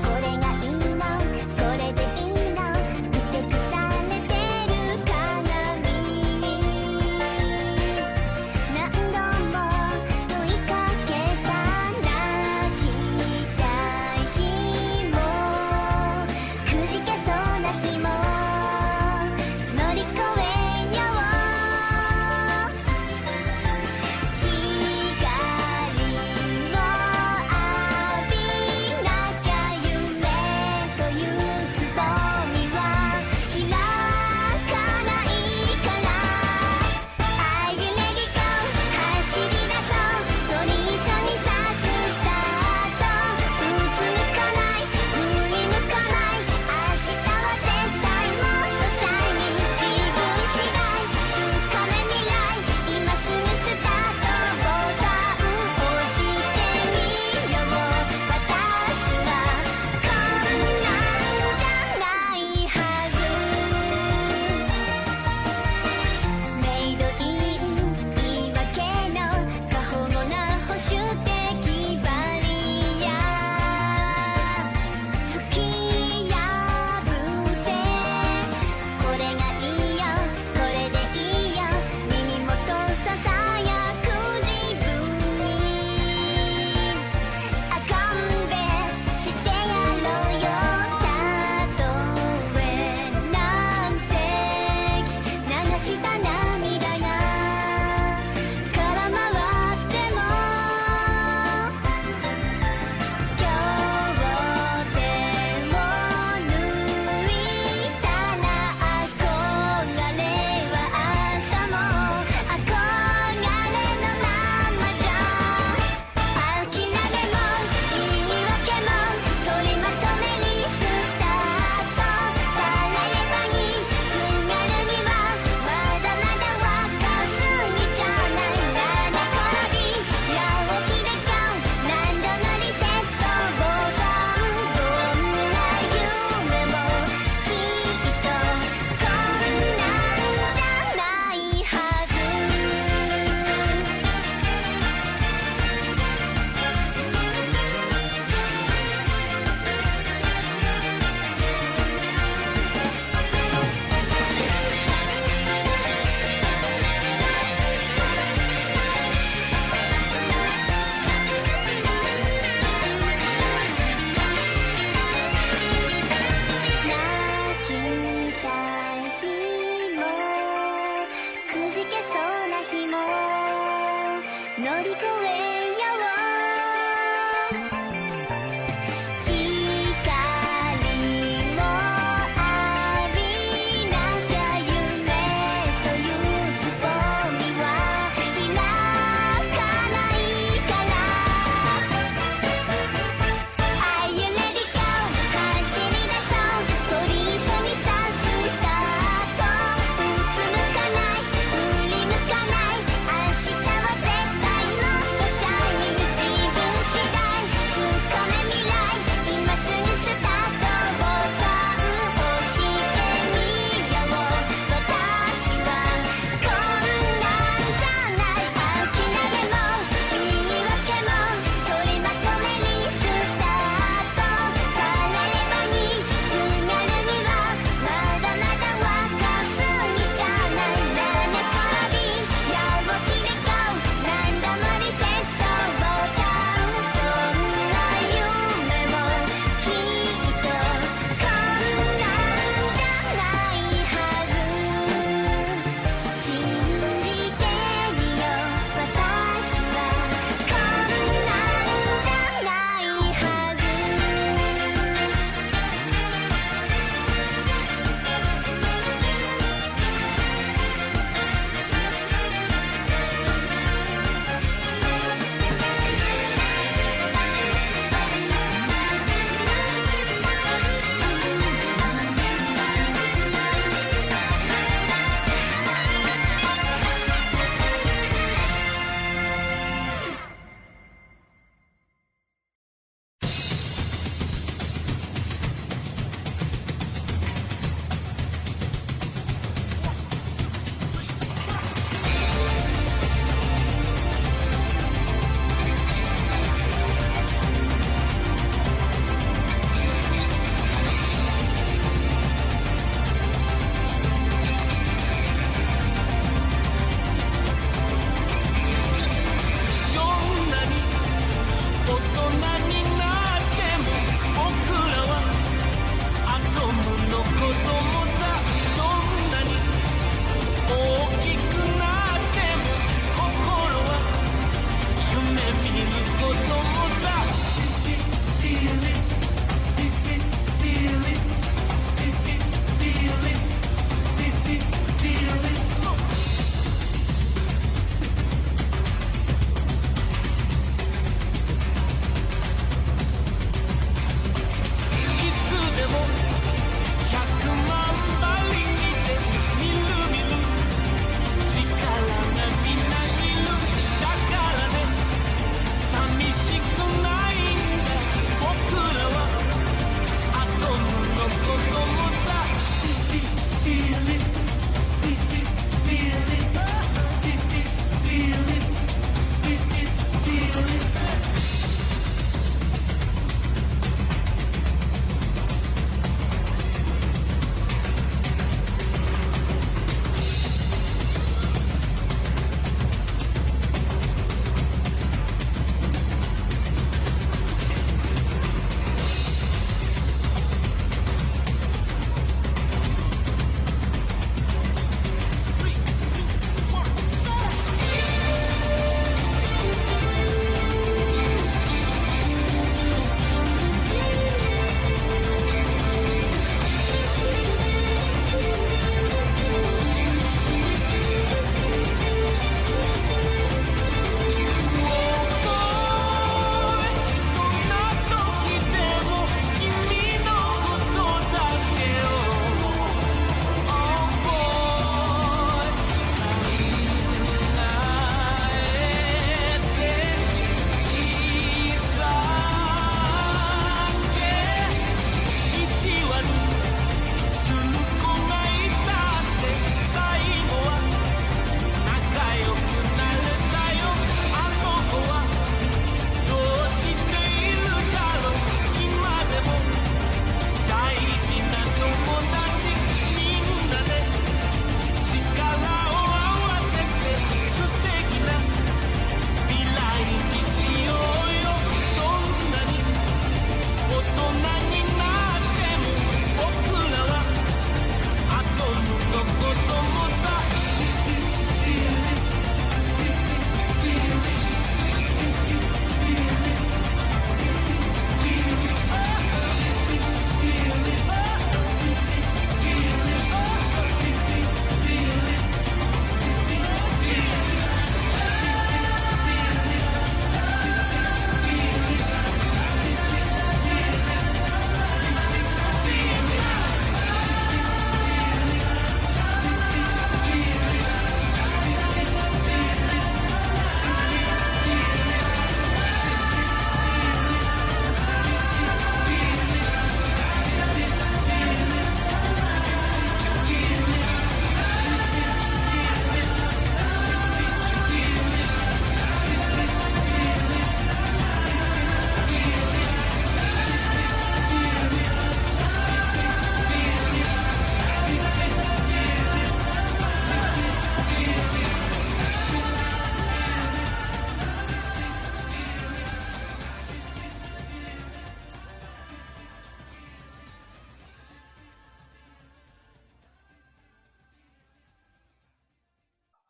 これがいいのこれでいいのけそうな日も乗り越えよう光もありなきゃ夢というつぼみは開かないから Are you ready go 走り出そう取り急ぎさスタートうつむかない振り向かない明日は絶対もっと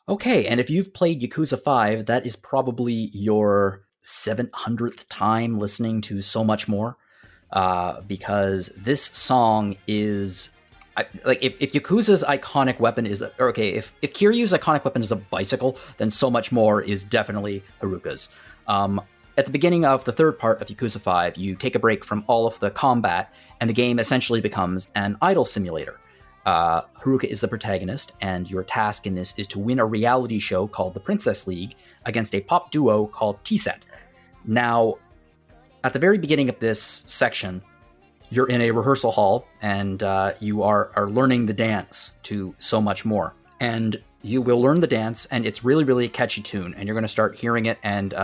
Okay, and if you've played Yakuza 5, that is probably your 700th time listening to So Much More, because this song is... if Yakuza's iconic weapon is... if Kiryu's iconic weapon is a bicycle, then So Much More is definitely Haruka's. At the beginning of the third part of Yakuza 5, you take a break from all of the combat, and the game essentially becomes an idol simulator. Haruka is the protagonist, and your task in this is to win a reality show called the Princess League against a pop duo called T-Set. Now, at the very beginning of this section, you're in a rehearsal hall, and you are learning the dance to So Much More. And you will learn the dance, and it's really, really a catchy tune, and you're going to start hearing it, and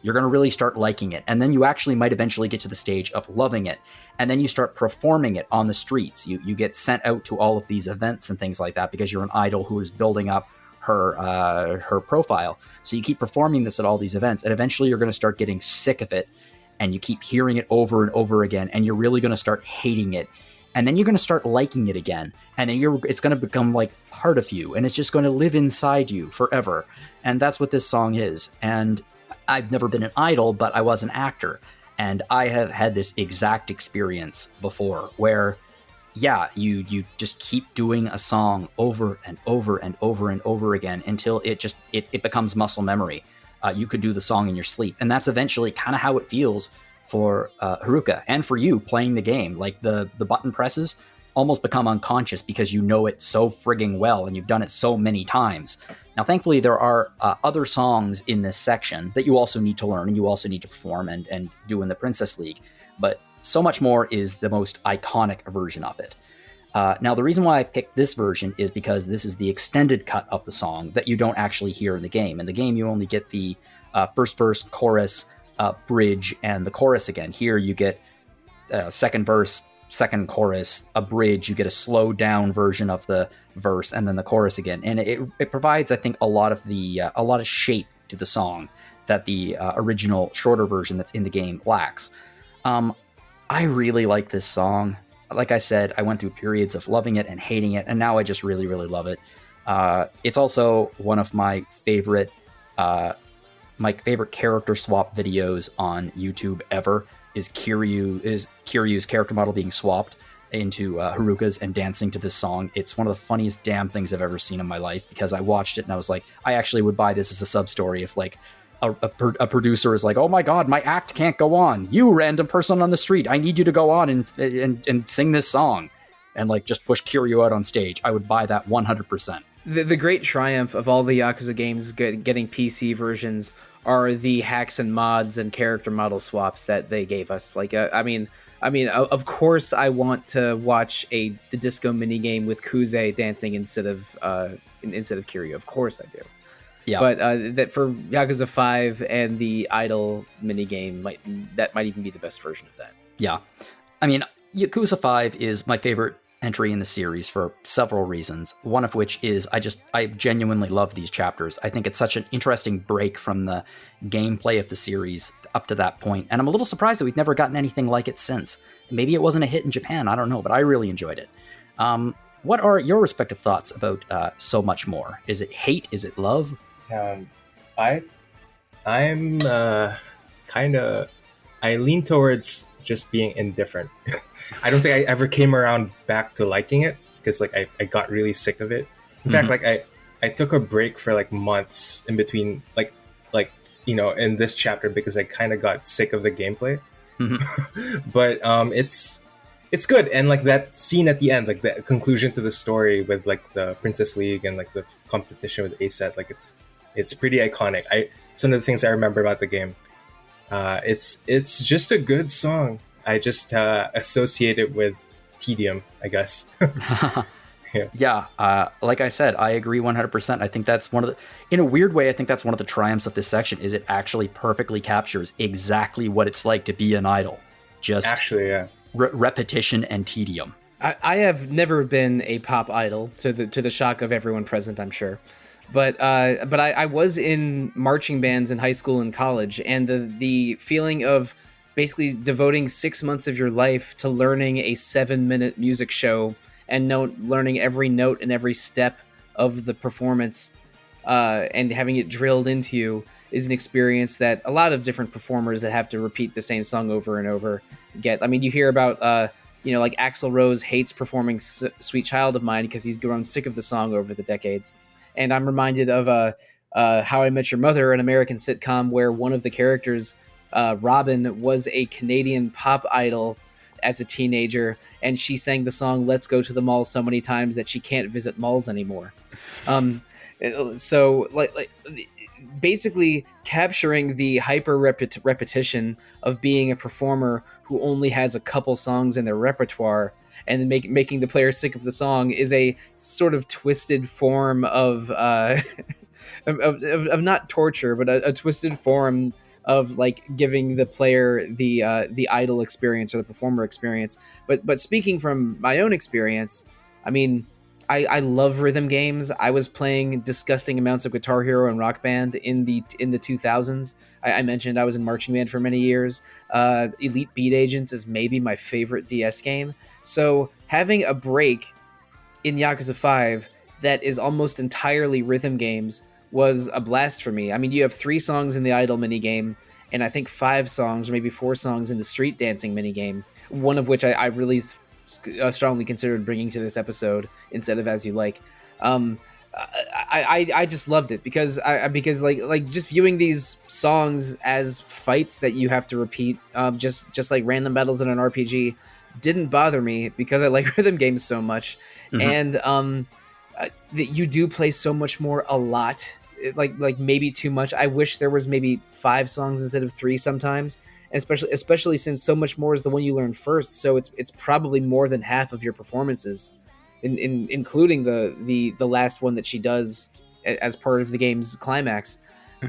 you're going to really start liking it. And then you actually might eventually get to the stage of loving it. And then you start performing it on the streets. You get sent out to all of these events and things like that because you're an idol who is building up her profile. So you keep performing this at all these events, and eventually you're going to start getting sick of it, and you keep hearing it over and over again, and you're really going to start hating it. And then you're going to start liking it again, and then it's going to become like part of you, and it's just going to live inside you forever. And that's what this song is. And I've never been an idol, but I was an actor, and I have had this exact experience before where, yeah, you just keep doing a song over and over and over and over again until it becomes muscle memory. You could do the song in your sleep, and that's eventually kind of how it feels for Haruka and for you playing the game. Like the button presses almost become unconscious because you know it so frigging well and you've done it so many times. Now, thankfully, there are other songs in this section that you also need to learn and you also need to perform and do in the Princess League. But So Much More is the most iconic version of it. Now, the reason why I picked this version is because this is the extended cut of the song that you don't actually hear in the game. In the game, you only get the first verse, chorus, bridge, and the chorus again. Here, you get second verse, second chorus, a bridge, you get a slowed down version of the verse, and then the chorus again. And it provides, I think, a lot of shape to the song that the original shorter version that's in the game lacks. I really like this song. Like I said, I went through periods of loving it and hating it, and now I just really, really love it. It's also one of my favorite character swap videos on YouTube ever. Is Kiryu's character model being swapped into Haruka's and dancing to this song. It's one of the funniest damn things I've ever seen in my life, because I watched it and I was like, I actually would buy this as a sub story if like a producer is like, oh my god, my act can't go on. You random person on the street, I need you to go on and sing this song, and like just push Kiryu out on stage. I would buy that 100%. The great triumph of all the Yakuza games getting PC versions are the hacks and mods and character model swaps that they gave us. Like, I mean, of course, I want to watch the disco minigame with Kuze dancing instead of Kiryu. Of course, I do. Yeah. But that for Yakuza 5 and the idol minigame might even be the best version of that. Yeah, I mean, Yakuza 5 is my favorite entry in the series for several reasons, one of which is I genuinely love these chapters. I think it's such an interesting break from the gameplay of the series up to that point, and I'm a little surprised that we've never gotten anything like it since. Maybe it wasn't a hit in Japan, I don't know, but I really enjoyed it. What are your respective thoughts about So Much More? Is it hate? Is it love? I'm kind of... I lean towards just being indifferent. I don't think I ever came around back to liking it, because like I got really sick of it. In fact, like I took a break for like months in between, like in this chapter, because I kind of got sick of the gameplay. But it's good, and like that scene at the end, like the conclusion to the story with like the Princess League and like the competition with A-Set, like it's pretty iconic. It's one of the things I remember about the game. It's just a good song. I just associate it with tedium, I guess. Yeah. Like I said, I agree 100%. I think that's in a weird way, I think that's one of the triumphs of this section, is it actually perfectly captures exactly what it's like to be an idol. Just actually, yeah. Repetition and tedium. I have never been a pop idol, to the shock of everyone present, I'm sure. But I was in marching bands in high school and college, and the feeling of basically devoting 6 months of your life to learning a 7-minute music show and learning every note and every step of the performance and having it drilled into you is an experience that a lot of different performers that have to repeat the same song over and over get. I mean, you hear about, like Axl Rose hates performing Sweet Child of Mine because he's grown sick of the song over the decades. And I'm reminded of How I Met Your Mother, an American sitcom where one of the characters, Robin, was a Canadian pop idol as a teenager, and she sang the song Let's Go to the Mall so many times that she can't visit malls anymore. So basically capturing the hyper repetition of being a performer who only has a couple songs in their repertoire and then making the player sick of the song is a sort of twisted form of of not torture, but a twisted form of like giving the player the idol experience or the performer experience. But speaking from my own experience, I mean, I love rhythm games. I was playing disgusting amounts of Guitar Hero and Rock Band in the 2000s. I mentioned I was in marching band for many years. Elite Beat Agents is maybe my favorite DS game. So having a break in Yakuza 5 that is almost entirely rhythm games was a blast for me. I mean, you have 3 songs in the Idol minigame, and I think 5 songs or maybe 4 songs in the Street Dancing minigame, one of which I really strongly considered bringing to this episode instead of As You Like. I just loved it because like just viewing these songs as fights that you have to repeat, just like random battles in an RPG, didn't bother me because I like rhythm games so much. And that you do play so much more a lot, like maybe too much. I wish there was maybe 5 songs instead of 3 sometimes. Especially since so much more is the one you learn first, so it's probably more than half of your performances, including the last one that she does as part of the game's climax.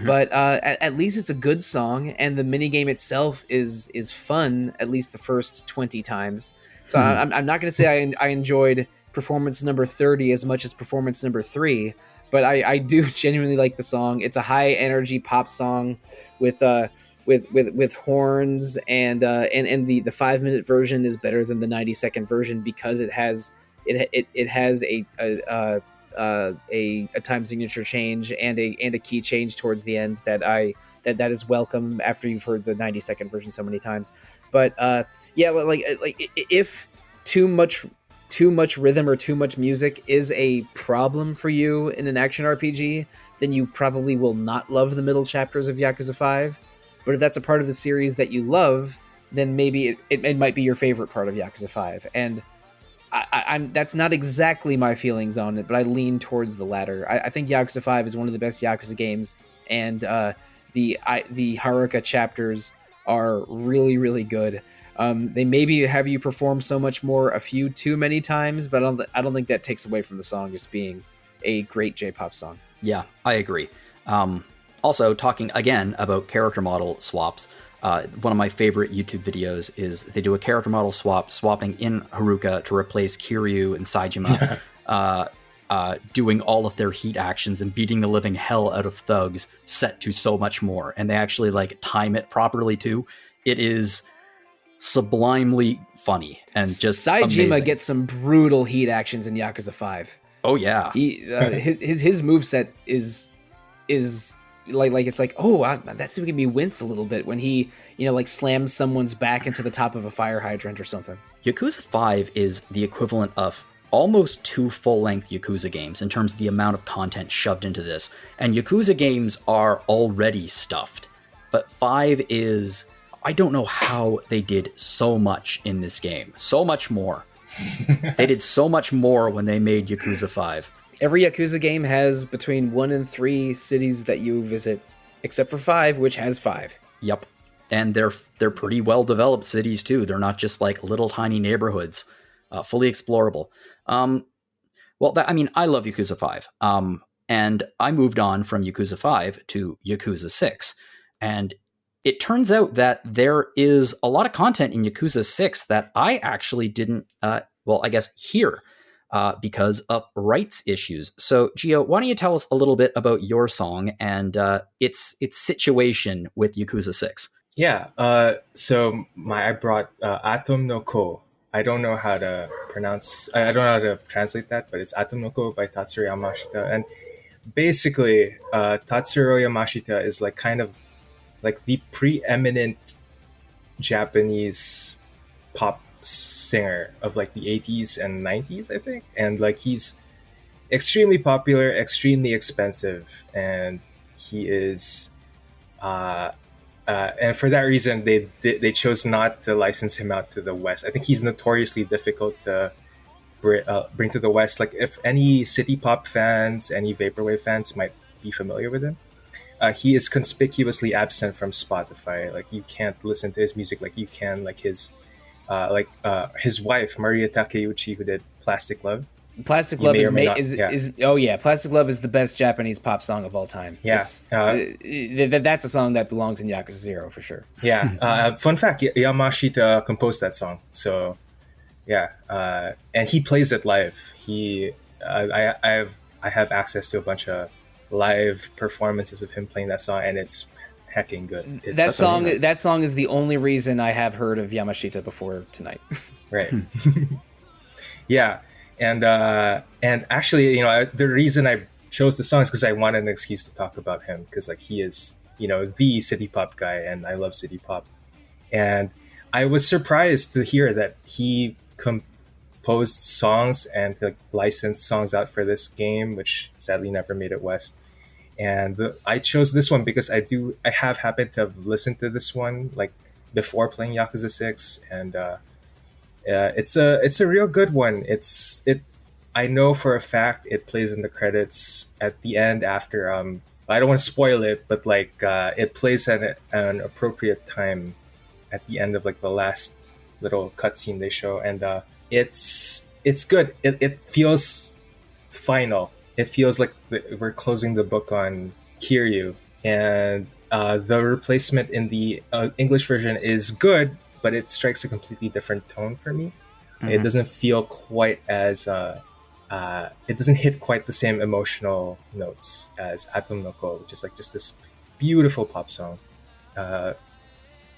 But at least it's a good song, and the minigame itself is fun at least the first 20 times. So I'm not going to say I enjoyed performance number 30 as much as performance number 3, but I do genuinely like the song. It's a high energy pop song with horns, and the 5-minute version is better than the 90-second version because it has a time signature change and a key change towards the end that is welcome after you've heard the 90-second version so many times. But if too much rhythm or too much music is a problem for you in an action RPG, then you probably will not love the middle chapters of Yakuza 5. But if that's a part of the series that you love, then maybe it might be your favorite part of Yakuza 5. And I'm that's not exactly my feelings on it, but I lean towards the latter. I think Yakuza 5 is one of the best Yakuza games, and the Haruka chapters are really, really good. They maybe have you perform so much more a few too many times, but I don't think that takes away from the song just being a great J-pop song. Yeah, I agree. Also, talking again about character model swaps, one of my favorite YouTube videos is they do a character model swapping in Haruka to replace Kiryu and Saejima, doing all of their heat actions and beating the living hell out of thugs set to so much more. And they actually like time it properly too. It is sublimely funny and just Saejima amazing. gets some brutal heat actions in Yakuza 5. Oh yeah. His moveset is like it's like, oh, that's making me wince a little bit when he like slams someone's back into the top of a fire hydrant or something. Yakuza 5 is the equivalent of almost 2 full-length Yakuza games in terms of the amount of content shoved into this. And Yakuza games are already stuffed, but 5 is, I don't know how they did so much in this game. So much more. They did so much more when they made Yakuza 5. Every Yakuza game has between 1 and 3 cities that you visit, except for 5, which has 5. Yep. And they're pretty well-developed cities, too. They're not just like little tiny neighborhoods, fully explorable. I love Yakuza 5. And I moved on from Yakuza 5 to Yakuza 6. And it turns out that there is a lot of content in Yakuza 6 that I actually didn't, hear. Because of rights issues. So, Gio, why don't you tell us a little bit about your song and its situation with Yakuza 6? Yeah, so I brought Atom no Ko. I don't know how to translate that, but it's Atom no Ko by Tatsuro Yamashita. And basically, Tatsuro Yamashita is like kind of like the preeminent Japanese pop singer of like the 80s and 90s, I think. And like he's extremely popular, extremely expensive, and he is and for that reason they chose not to license him out to the West. I think he's notoriously difficult to bring to the West. Like if any city pop fans, any vaporwave fans might be familiar with him, he is conspicuously absent from Spotify. Like you can't listen to his music like you can like his wife Maria Takeuchi, who did Plastic Love. Plastic Love Plastic Love is the best Japanese pop song of all time. Yeah. That's a song that belongs in Yakuza 0 for sure. Yeah. Fun fact, Yamashita composed that song. So yeah. And he plays it live. I have access to a bunch of live performances of him playing that song, and it's hecking good. That song is the only reason I have heard of Yamashita before tonight. Right. Yeah. And actually, the reason I chose the song is because I wanted an excuse to talk about him, because like he is, the city pop guy, and I love city pop. And I was surprised to hear that he composed songs and like licensed songs out for this game, which sadly never made it west. And I chose this one because I have happened to have listened to this one like before playing Yakuza 6, and it's a real good one. I know for a fact it plays in the credits at the end after I don't want to spoil it, but like it plays at an appropriate time at the end of like the last little cutscene they show, and it's good. It feels final. It feels like we're closing the book on Kiryu, and the replacement in the English version is good, but it strikes a completely different tone for me. Mm-hmm. It doesn't feel quite as it doesn't hit quite the same emotional notes as Atom no Ko, which is like just this beautiful pop song.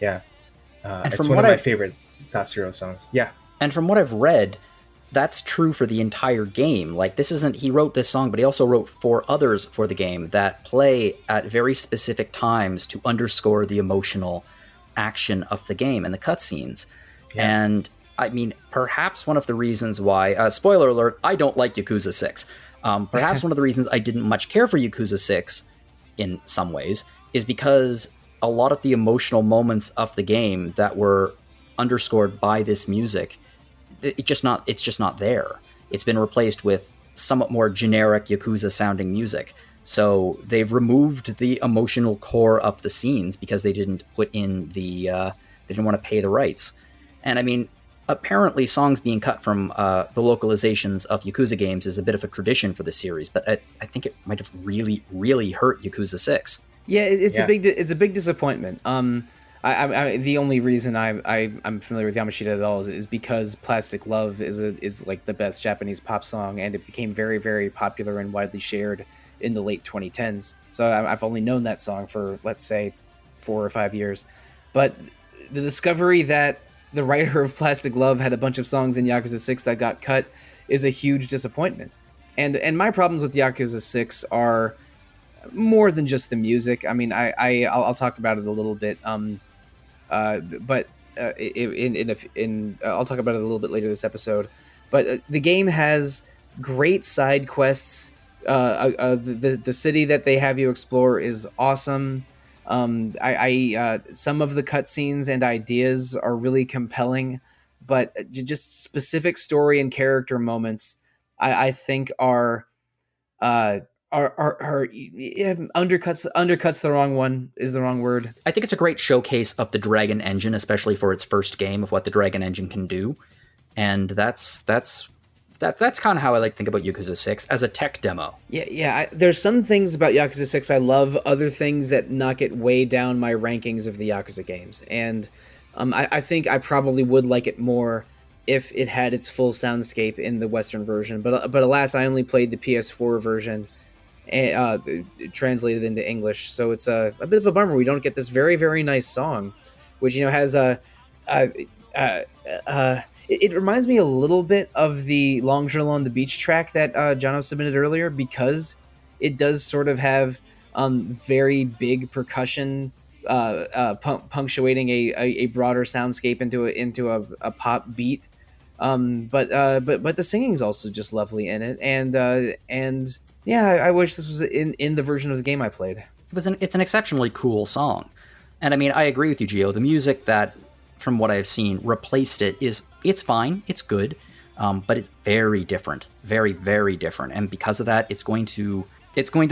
It's one of my favorite Tatsuro songs. Yeah. And from what I've read, that's true for the entire game. Like he wrote this song, but he also wrote 4 others for the game that play at very specific times to underscore the emotional action of the game and the cutscenes. Yeah. And I mean, perhaps one of the reasons why, spoiler alert, I don't like Yakuza 6. Perhaps one of the reasons I didn't much care for Yakuza 6 in some ways is because a lot of the emotional moments of the game that were underscored by this music, it's just not there. It's been replaced with somewhat more generic Yakuza sounding music. So they've removed the emotional core of the scenes because they didn't put in they didn't want to pay the rights. And I mean, apparently songs being cut from the localizations of Yakuza games is a bit of a tradition for the series, but I think it might have really, really hurt Yakuza 6. Yeah, it's a big disappointment. I the only reason I'm familiar with Yamashita at all is because Plastic Love is like the best Japanese pop song, and it became very, very popular and widely shared in the late 2010s. So I've only known that song for, let's say, 4 or 5 years. But the discovery that the writer of Plastic Love had a bunch of songs in Yakuza 6 that got cut is a huge disappointment. And my problems with Yakuza 6 are more than just the music. I mean, I'll talk about it a little bit. I'll talk about it a little bit later this episode. But the game has great side quests. The city that they have you explore is awesome. Some of the cutscenes and ideas are really compelling, but just specific story and character moments, I think are undercuts the wrong word. I think it's a great showcase of the Dragon Engine, especially for its first game, of what the Dragon Engine can do, and that's kind of how I like to think about Yakuza 6 as a tech demo. Yeah. There's some things about Yakuza 6 I love, other things that knock it way down my rankings of the Yakuza games. And I think I probably would like it more if it had its full soundscape in the Western version. But alas, I only played the PS4 version translated into English. So it's a bit of a bummer we don't get this very, very nice song, which has It reminds me a little bit of the Longjournal on the Beach track that Jono submitted earlier, because it does sort of have very big percussion punctuating a broader soundscape into a pop beat. But the singing is also just lovely in it, and yeah, I wish this was in the version of the game I played. It's an exceptionally cool song, and I mean, I agree with you, Gio. The music that, from what I've seen, replaced it's fine, it's good, but it's very different, very, very different, and because of that, it's going to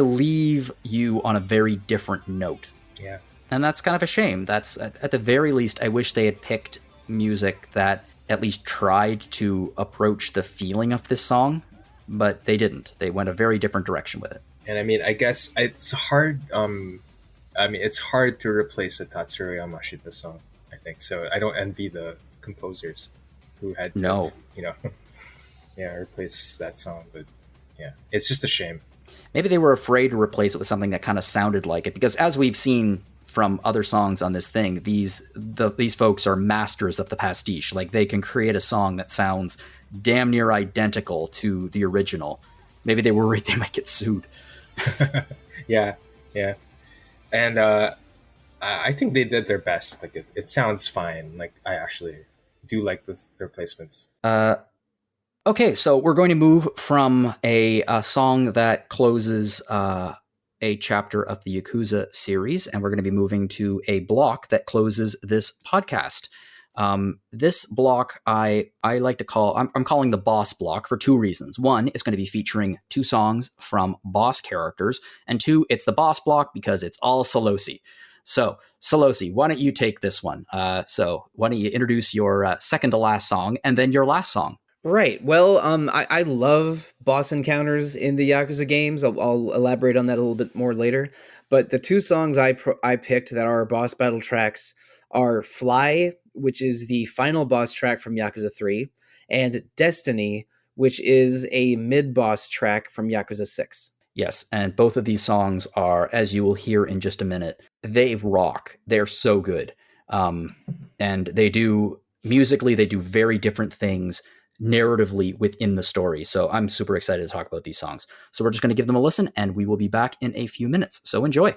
leave you on a very different note. Yeah, and that's kind of a shame. That's, at the very least, I wish they had picked music that at least tried to approach the feeling of this song, but they didn't. They went a very different direction with it. and I mean, I guess it's hard. It's hard to replace a Tatsuro Yamashita song, I think. So I don't envy the composers who had to, replace that song. But yeah, it's just a shame. Maybe they were afraid to replace it with something that kind of sounded like it, because as we've seen from other songs on this thing, these folks are masters of the pastiche. Like, they can create a song that sounds damn near identical to the original. Maybe they were worried they might get sued. yeah, and I think they did their best. Like, it sounds fine. Like, I actually do like the replacements. Okay, so we're going to move from a song that closes a chapter of the Yakuza series, and we're going to be moving to a block that closes this podcast. This block I like to call, I'm calling the boss block for two reasons. One, it's going to be featuring two songs from boss characters, and two, it's the boss block because it's all Sollosi. So, Sollosi, why don't you take this one? So why don't you introduce your second to last song and then your last song? Right. Well, I love boss encounters in the Yakuza games. I'll elaborate on that a little bit more later. But the two songs I picked that are boss battle tracks are Fly, which is the final boss track from Yakuza 3, and Destiny, which is a mid-boss track from Yakuza 6. Yes, and both of these songs are, as you will hear in just a minute, they rock. They're so good. And musically, they do very different things narratively within the story. So I'm super excited to talk about these songs. So we're just going to give them a listen, and we will be back in a few minutes. So enjoy.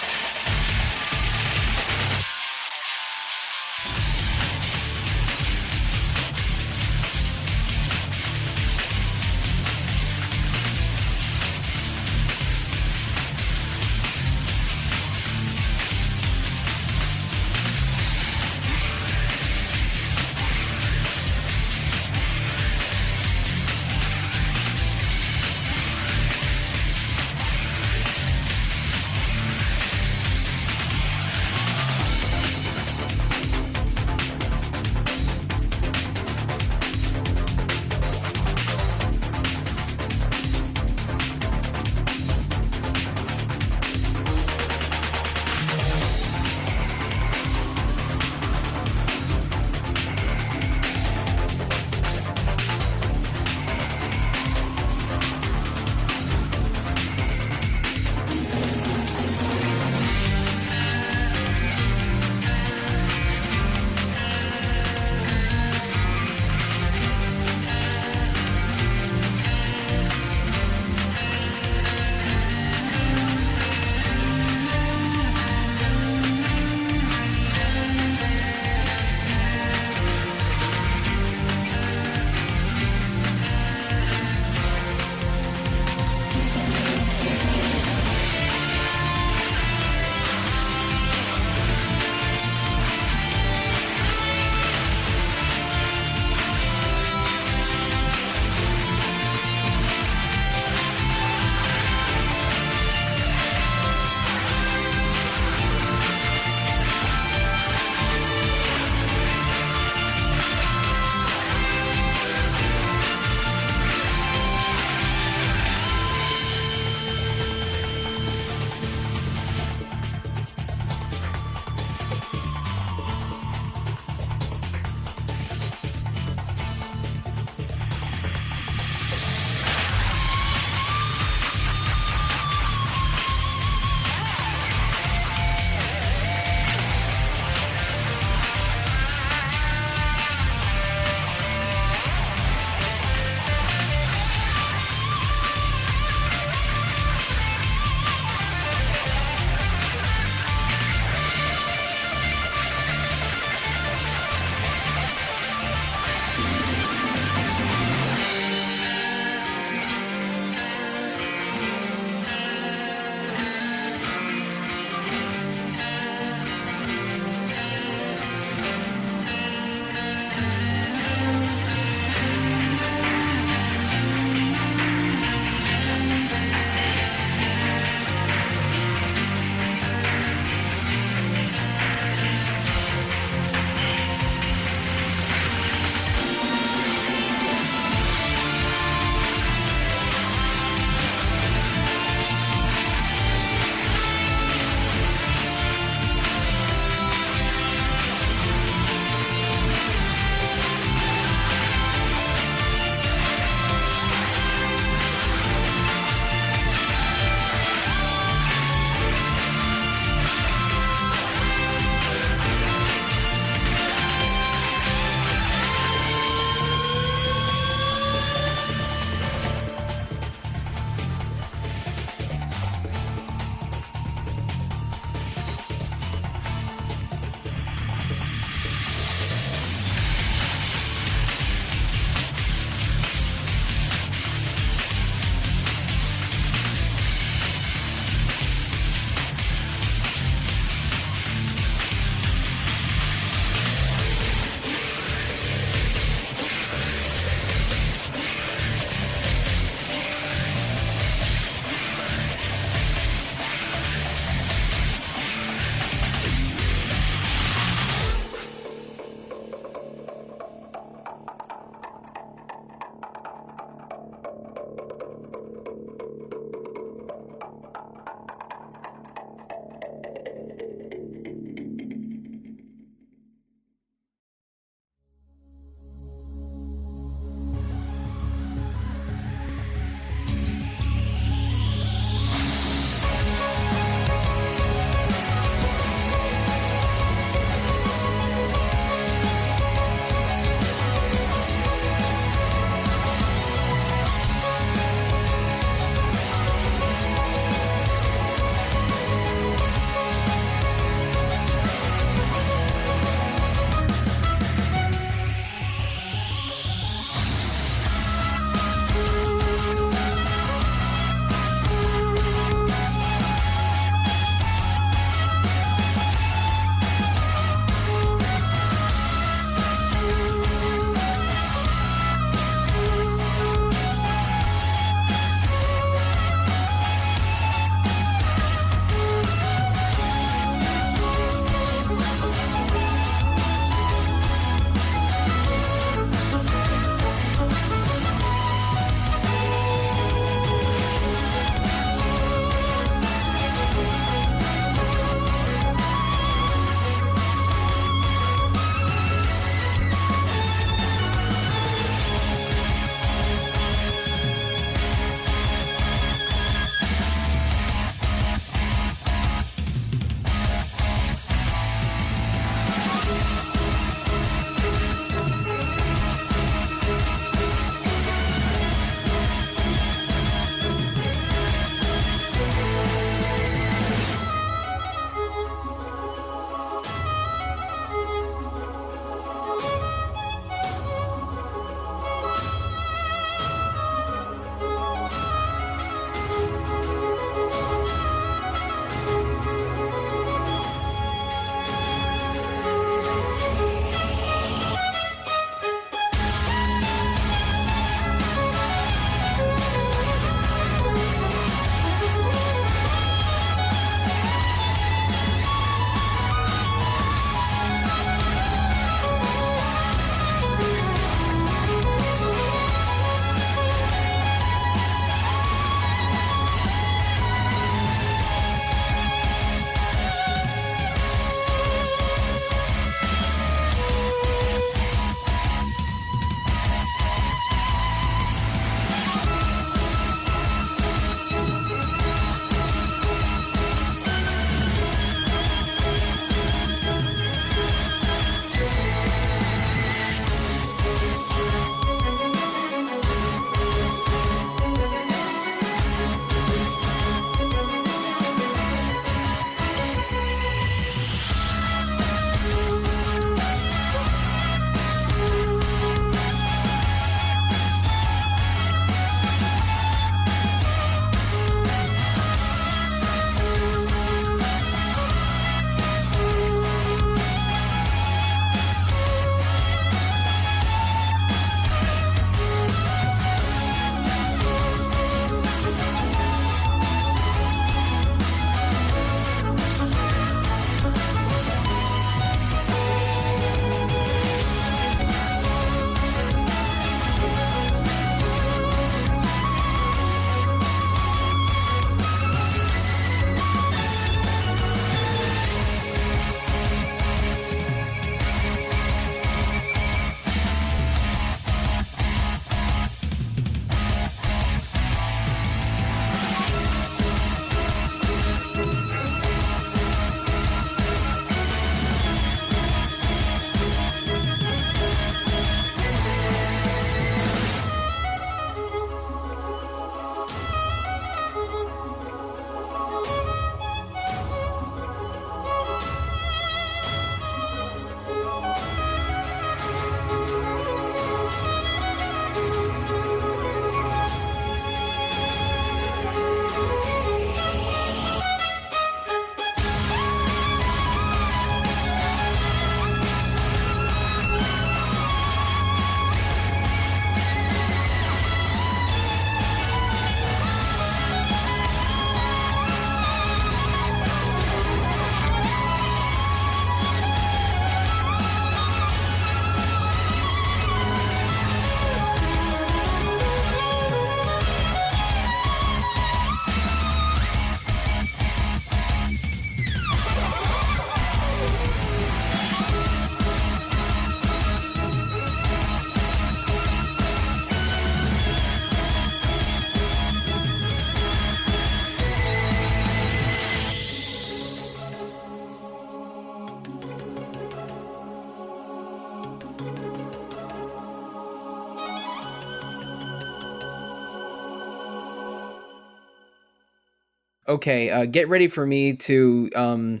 okay, get ready for me to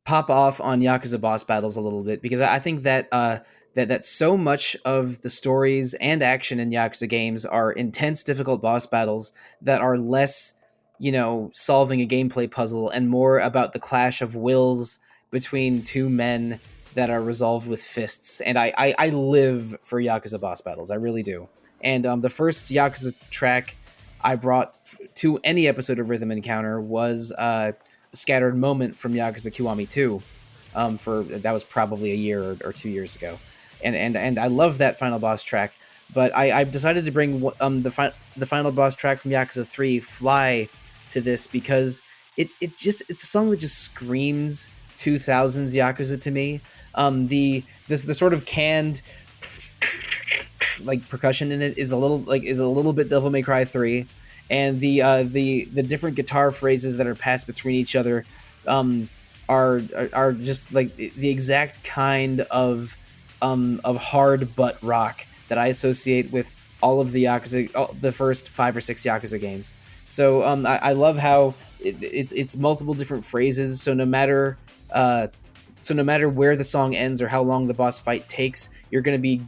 pop off on Yakuza boss battles a little bit, because I think that that so much of the stories and action in Yakuza games are intense, difficult boss battles that are less, solving a gameplay puzzle and more about the clash of wills between two men that are resolved with fists. And I live for Yakuza boss battles. I really do. And the first Yakuza track I brought to any episode of Rhythm Encounter was Scattered Moment from Yakuza Kiwami 2. That was probably a year or 2 years ago. And I love that final boss track. But I've decided to bring the final boss track from Yakuza 3, Fly, to this because it's a song that just screams 2000s Yakuza to me. The sort of canned like percussion in it is a little bit Devil May Cry 3, and the different guitar phrases that are passed between each other are just like the exact kind of hard butt rock that I associate with all of the Yakuza, the first 5 or 6 Yakuza games. So I love how it's multiple different phrases. So no matter where the song ends or how long the boss fight takes, you're gonna be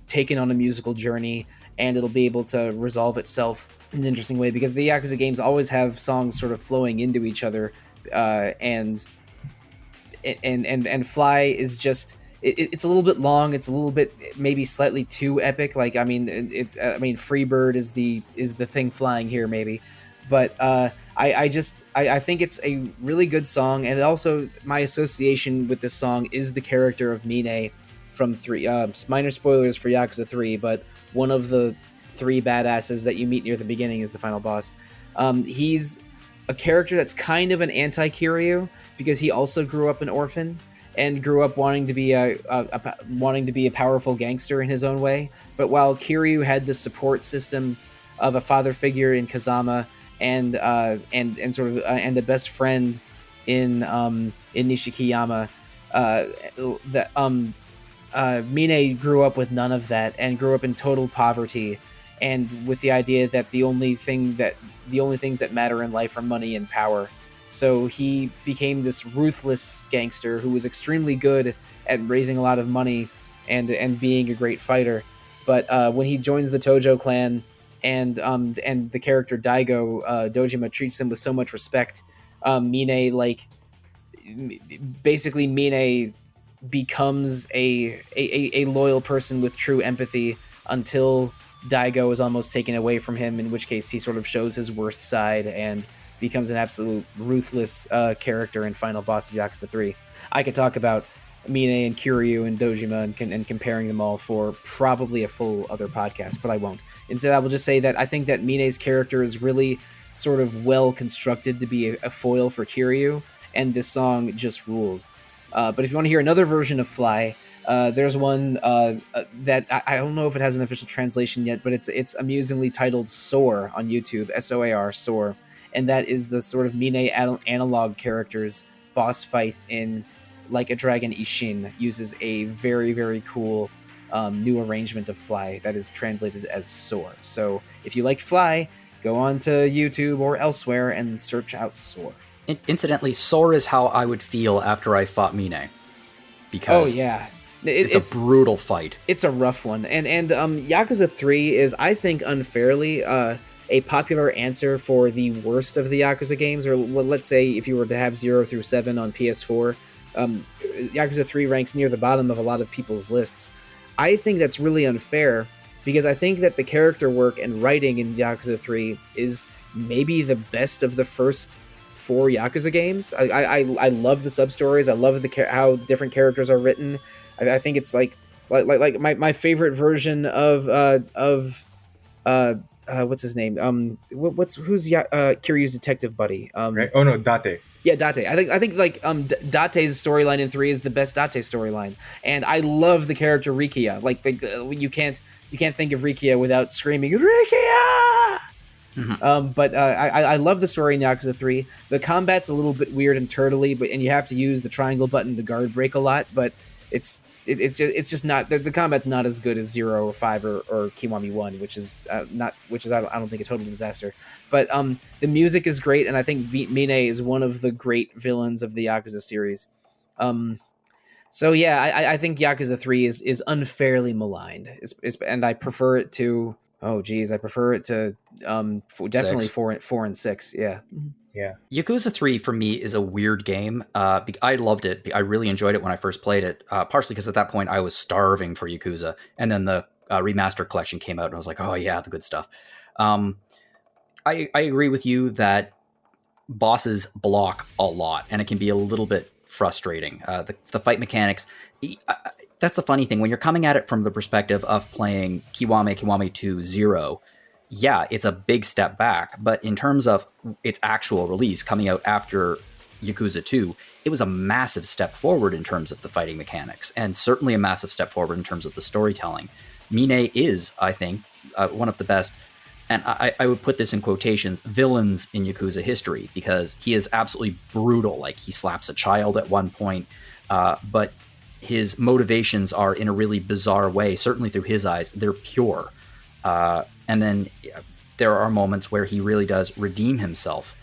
taken on a musical journey, and it'll be able to resolve itself in an interesting way, because the Yakuza games always have songs sort of flowing into each other, and Fly is just. It's a little bit long. It's a little bit maybe slightly too epic. Like Freebird is the thing flying here maybe, but I think it's a really good song, and also my association with this song is the character of Mine from 3. Minor spoilers for Yakuza 3, but one of the 3 badasses that you meet near the beginning is the final boss. He's a character that's kind of an anti-Kiryu because he also grew up an orphan and grew up wanting to be a powerful gangster in his own way. But while Kiryu had the support system of a father figure in Kazama and the best friend in Nishikiyama, Mine grew up with none of that and grew up in total poverty, and with the idea that the only things that matter in life are money and power. So he became this ruthless gangster who was extremely good at raising a lot of money and being a great fighter. But when he joins the Tojo clan and the character Daigo, Dojima treats him with so much respect, Mine becomes a loyal person with true empathy until Daigo is almost taken away from him, in which case he sort of shows his worst side and becomes an absolute ruthless character and final boss of Yakuza 3. I could talk about Mine and Kiryu and Dojima and comparing them all for probably a full other podcast, but I won't. Instead, I will just say that I think that Mine's character is really sort of well constructed to be a foil for Kiryu, and this song just rules. But if you want to hear another version of Fly, there's one that I don't know if it has an official translation yet, but it's amusingly titled Soar on YouTube, SOAR, Soar. And that is the sort of Mine analog character's boss fight in Like a Dragon Ishin. Uses a very, very cool new arrangement of Fly that is translated as Soar. So if you liked Fly, go on to YouTube or elsewhere and search out Soar. Incidentally, Soar is how I would feel after I fought Mine. Because it's a brutal fight. It's a rough one. And Yakuza 3 is, I think, unfairly a popular answer for the worst of the Yakuza games, or let's say if you were to have 0 through 7 on PS4, Yakuza 3 ranks near the bottom of a lot of people's lists. I think that's really unfair, because I think that the character work and writing in Yakuza 3 is maybe the best of the first 4 Yakuza games. I love the sub-stories. I love how different characters are written. I think it's like my favorite version of what's his name? Who's Kiryu's detective buddy? Right? Oh no, Date. Yeah, Date. I think Date's storyline in 3 is the best Date storyline, and I love the character Rikiya. You can't think of Rikiya without screaming Rikiya. Mm-hmm. But I love the story in Yakuza 3. The combat's a little bit weird and turtly, and you have to use the triangle button to guard break a lot, but it's it's just not the combat's not as good as 0 or 5 or Kiwami 1, which is I don't think a total disaster. But the music is great, and I think Mine is one of the great villains of the Yakuza series. So yeah, I think Yakuza 3 is unfairly maligned, and I prefer it to definitely 4 and 6. Yeah. Yeah. Yakuza 3 for me is a weird game. I loved it. I really enjoyed it when I first played it, partially because at that point I was starving for Yakuza. And then the remaster collection came out and I was like, oh yeah, the good stuff. I agree with you that bosses block a lot and it can be a little bit frustrating. The fight mechanics, that's the funny thing. When you're coming at it from the perspective of playing Kiwami 2 0, yeah, it's a big step back, but in terms of its actual release coming out after Yakuza 2, it was a massive step forward in terms of the fighting mechanics, and certainly a massive step forward in terms of the storytelling. Mine is, I think, one of the best, and I would put this in quotations, villains in Yakuza history, because he is absolutely brutal. Like, he slaps a child at one point, but his motivations are in a really bizarre way, certainly through his eyes. They're pure. And then there are moments where he really does redeem himself.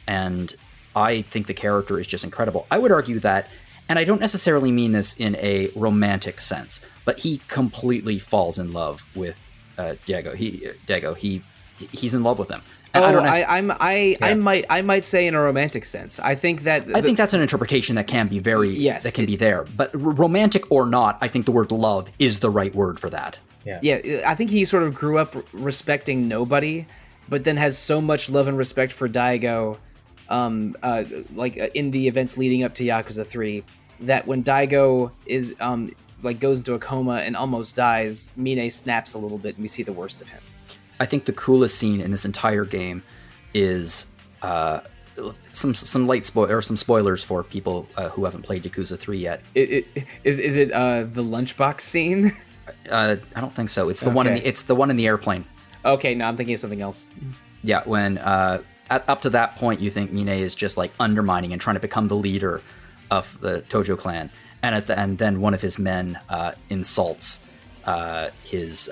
And I think the character is just incredible. I would argue that, and I don't necessarily mean this in a romantic sense, but he completely falls in love with Diego. He's in love with him. And I might say in a romantic sense. I think that's an interpretation that can be be there. But romantic or not, I think the word love is the right word for that. Yeah, I think he sort of grew up respecting nobody, but then has so much love and respect for Daigo, in the events leading up to Yakuza 3, that when Daigo is goes into a coma and almost dies, Mine snaps a little bit and we see the worst of him. I think the coolest scene in this entire game is some spoilers for people who haven't played Yakuza 3 yet. Is it the lunchbox scene? I don't think so. It's the one in the airplane. Okay, no, I'm thinking of something else. Yeah, when up to that point, you think Mine is just like undermining and trying to become the leader of the Tojo clan, and then one of his men insults his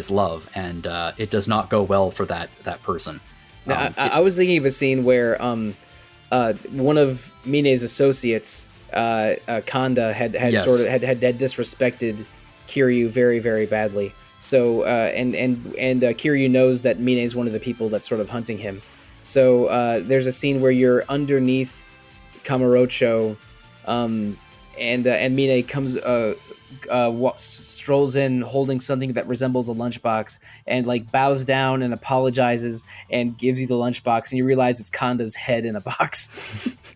love, and it does not go well for that person. Now, I was thinking of a scene where one of Mine's associates, Kanda, had disrespected Kiryu very, very badly. So and Kiryu knows that Mine is one of the people that's sort of hunting him. So there's a scene where you're underneath Kamurocho, and Mine comes strolls in holding something that resembles a lunchbox and bows down and apologizes and gives you the lunchbox, and you realize it's Kanda's head in a box.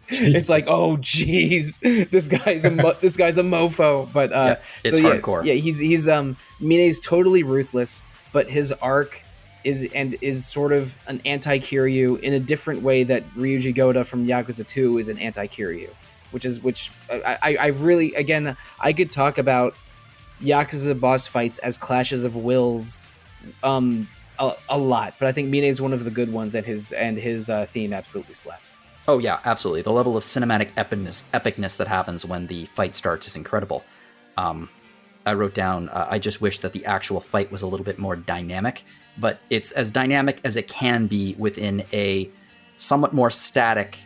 It's like, oh geez, this guy's a mofo. But it's hardcore. Yeah, he's Mine's totally ruthless, but his arc is sort of an anti-Kiryu in a different way that Ryuji Goda from Yakuza 2 is an anti-Kiryu. Which I really, again, I could talk about Yakuza boss fights as clashes of wills a lot, but I think Mine is one of the good ones, and his theme absolutely slaps. Oh yeah, absolutely. The level of cinematic epicness that happens when the fight starts is incredible. I wrote down, I just wish that the actual fight was a little bit more dynamic, but it's as dynamic as it can be within a somewhat more static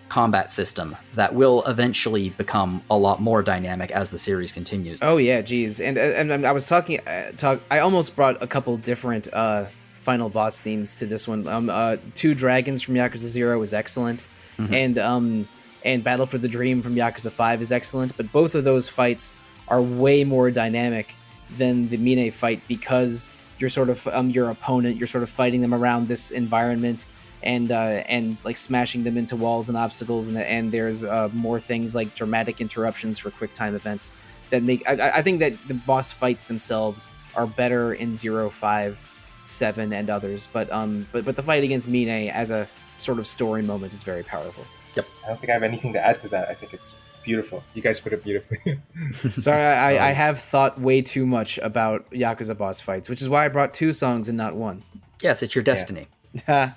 combat system that will eventually become a lot more dynamic as the series continues. Oh yeah, geez. And I was I almost brought a couple different final boss themes to this one. Two Dragons from Yakuza 0 is excellent. Mm-hmm. And Battle for the Dream from Yakuza 5 is excellent, but both of those fights are way more dynamic than the Mine fight, because you're sort of your opponent, you're sort of fighting them around this environment and smashing them into walls and obstacles, and there's more things like dramatic interruptions for quick time events that make I think that the boss fights themselves are better in 0, 5, 7 and others, but the fight against Mine as a sort of story moment is very powerful. Yep. I don't think I have anything to add to that. I think it's beautiful. You guys put it beautifully. Sorry, I have thought way too much about Yakuza boss fights, which is why I brought 2 songs and not 1. Yes, it's your destiny. Yeah.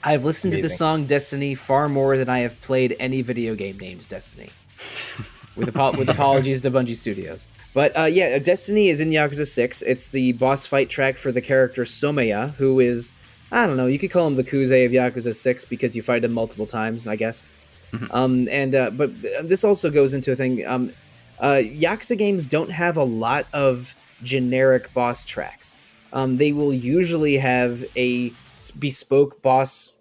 I've listened to the song Destiny far more than I have played any video game named Destiny. with apologies to Bungie Studios. But yeah, Destiny is in Yakuza 6. It's the boss fight track for the character Someya, who is, I don't know, you could call him the Kuze of Yakuza 6 because you fight him multiple times, I guess. But this also goes into a thing. Yakuza games don't have a lot of generic boss tracks. They will usually have a bespoke boss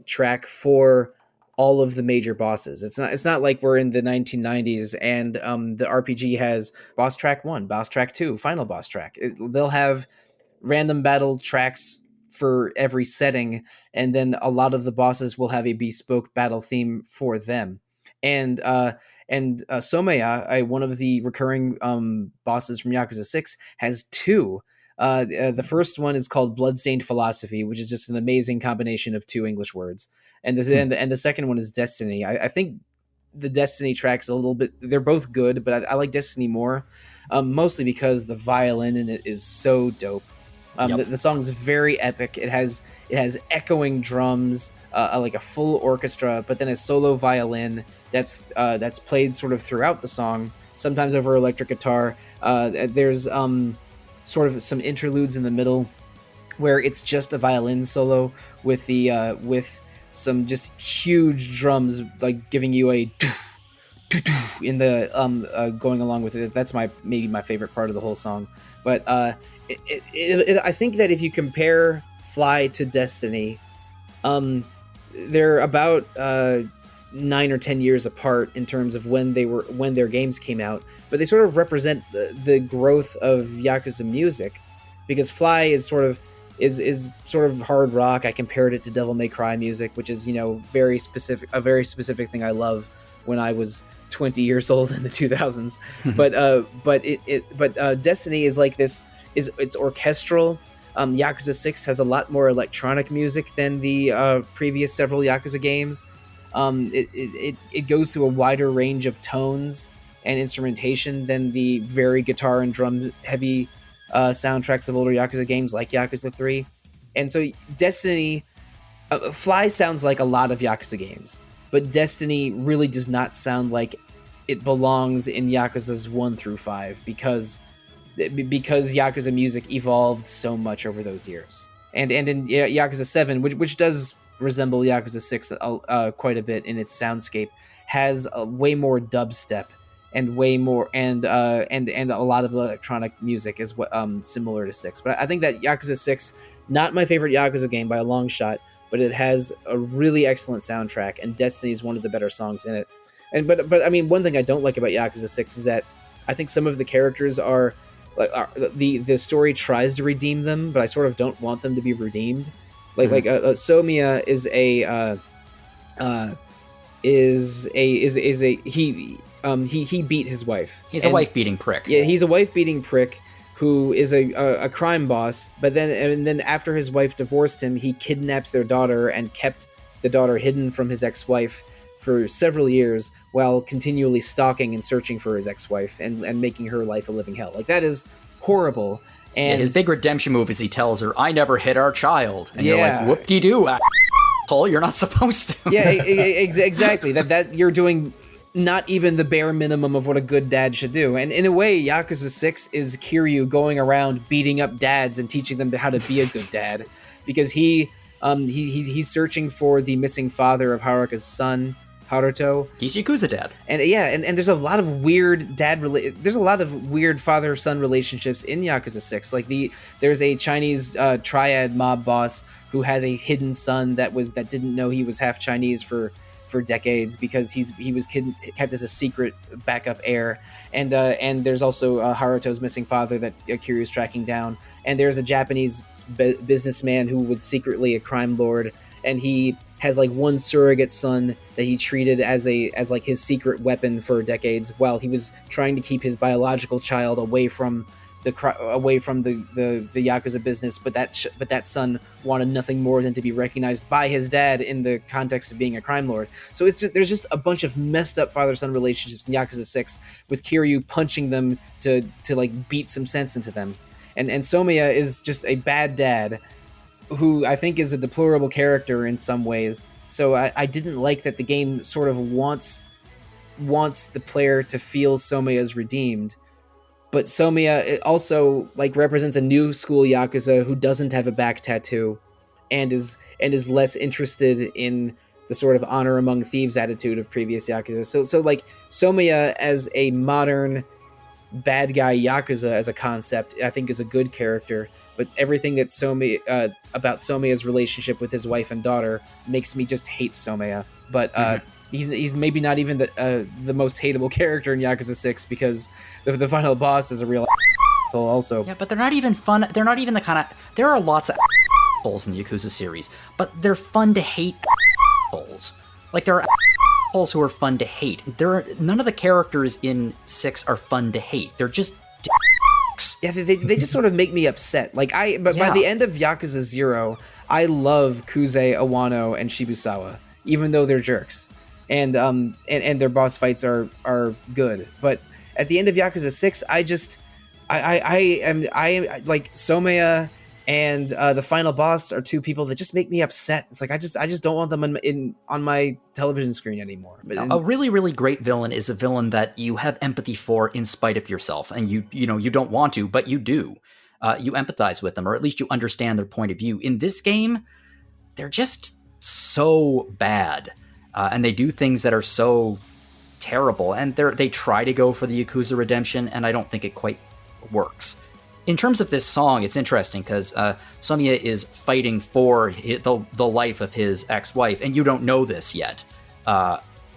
track for all of the major bosses. It's not like we're in the 1990s and the RPG has boss track 1, boss track 2, final boss track. They'll have random battle tracks for every setting, and then a lot of the bosses will have a bespoke battle theme for them. And Someya, one of the recurring bosses from Yakuza 6, has 2. The first one is called Bloodstained Philosophy, which is just an amazing combination of 2 English words. And the second one is Destiny. I think the Destiny track's a little bit, they're both good, but I like Destiny more, mostly because the violin in it is so dope. The song's very epic. It has echoing drums, like a full orchestra, but then a solo violin that's played sort of throughout the song, sometimes over electric guitar. There's sort of some interludes in the middle where it's just a violin solo with some just huge drums, like giving you a in the going along with it. That's maybe my favorite part of the whole song. But I think that if you compare Fly to Destiny, they're about 9 or 10 years apart in terms of when their games came out, but they sort of represent the growth of Yakuza music, because Fly is sort of hard rock. I compared it to Devil May Cry music, which is, a very specific thing I love when I was 20 years old in the 2000s. but Destiny is like this. It's orchestral. Yakuza 6 has a lot more electronic music than the previous several Yakuza games. It goes through a wider range of tones and instrumentation than the very guitar and drum heavy soundtracks of older Yakuza games like Yakuza 3. And so Destiny, Fly sounds like a lot of Yakuza games, but Destiny really does not sound like it belongs in Yakuza's 1 through 5 because Yakuza music evolved so much over those years. And in Yakuza 7, which does resemble Yakuza 6 quite a bit in its soundscape, has way more dubstep and way more and a lot of electronic music is similar to 6. But I think that Yakuza 6, not my favorite Yakuza game by a long shot, but it has a really excellent soundtrack, and Destiny is one of the better songs in it. But I mean, one thing I don't like about Yakuza 6 is that I think some of the characters the story tries to redeem them, but I sort of don't want them to be redeemed. Someya he beat his wife. He's a wife-beating prick. Yeah, he's a wife-beating prick who is a crime boss. But then after his wife divorced him, he kidnaps their daughter and kept the daughter hidden from his ex-wife for several years while continually stalking and searching for his ex-wife and making her life a living hell. Like, that is horrible. And his big redemption move is he tells her, "I never hit our child," and you're like, "Whoop-de-doo, asshole! You're not supposed to." Yeah, exactly. That you're doing not even the bare minimum of what a good dad should do. And in a way, Yakuza 6 is Kiryu going around beating up dads and teaching them how to be a good dad, because he's searching for the missing father of Haruka's son, Haruto. He's Yakuza dad. And and there's a lot of weird there's a lot of weird father-son relationships in Yakuza 6. Like there's a Chinese triad mob boss who has a hidden son that didn't know he was half Chinese for decades because he was kept as a secret backup heir. And there's also Haruto's missing father that Kiryu's tracking down. And there's a Japanese businessman who was secretly a crime lord, and he has like one surrogate son that he treated as like his secret weapon for decades while he was trying to keep his biological child away from the Yakuza business, but that son wanted nothing more than to be recognized by his dad in the context of being a crime lord. So there's just a bunch of messed up father-son relationships in Yakuza 6 with Kiryu punching them to like beat some sense into them. And Someya is just a bad dad who I think is a deplorable character in some ways. So I didn't like that the game sort of wants wants the player to feel Someya as redeemed, but Someya it also like represents a new school Yakuza who doesn't have a back tattoo and is less interested in the sort of honor among thieves attitude of previous Yakuza. So like Someya as a modern bad guy Yakuza as a concept, I think is a good character, but everything that about Someya's relationship with his wife and daughter makes me just hate Someya. But he's maybe not even the most hateable character in Yakuza 6 because the final boss is a real asshole also. Yeah, but they're not even fun. They're not even the kind of... There are lots of assholes in the Yakuza series, but they're fun to hate assholes. Like, there are assholes who are fun to hate. None of the characters in 6 are fun to hate. They're just dicks. Yeah, they just sort of make me upset. By the end of Yakuza 0, I love Kuze, Awano, and Shibusawa, even though they're jerks. And their boss fights are good. But at the end of Yakuza 6, I am like Someya and the final boss are two people that just make me upset. It's like I just don't want them on my television screen anymore. A really, really great villain is a villain that you have empathy for in spite of yourself, and you don't want to, but you do. You empathize with them, or at least you understand their point of view. In this game, they're just so bad, and they do things that are so terrible. And they try to go for the Yakuza redemption, and I don't think it quite works. In terms of this song, it's interesting because Someya is fighting for the life of his ex-wife, and you don't know this yet.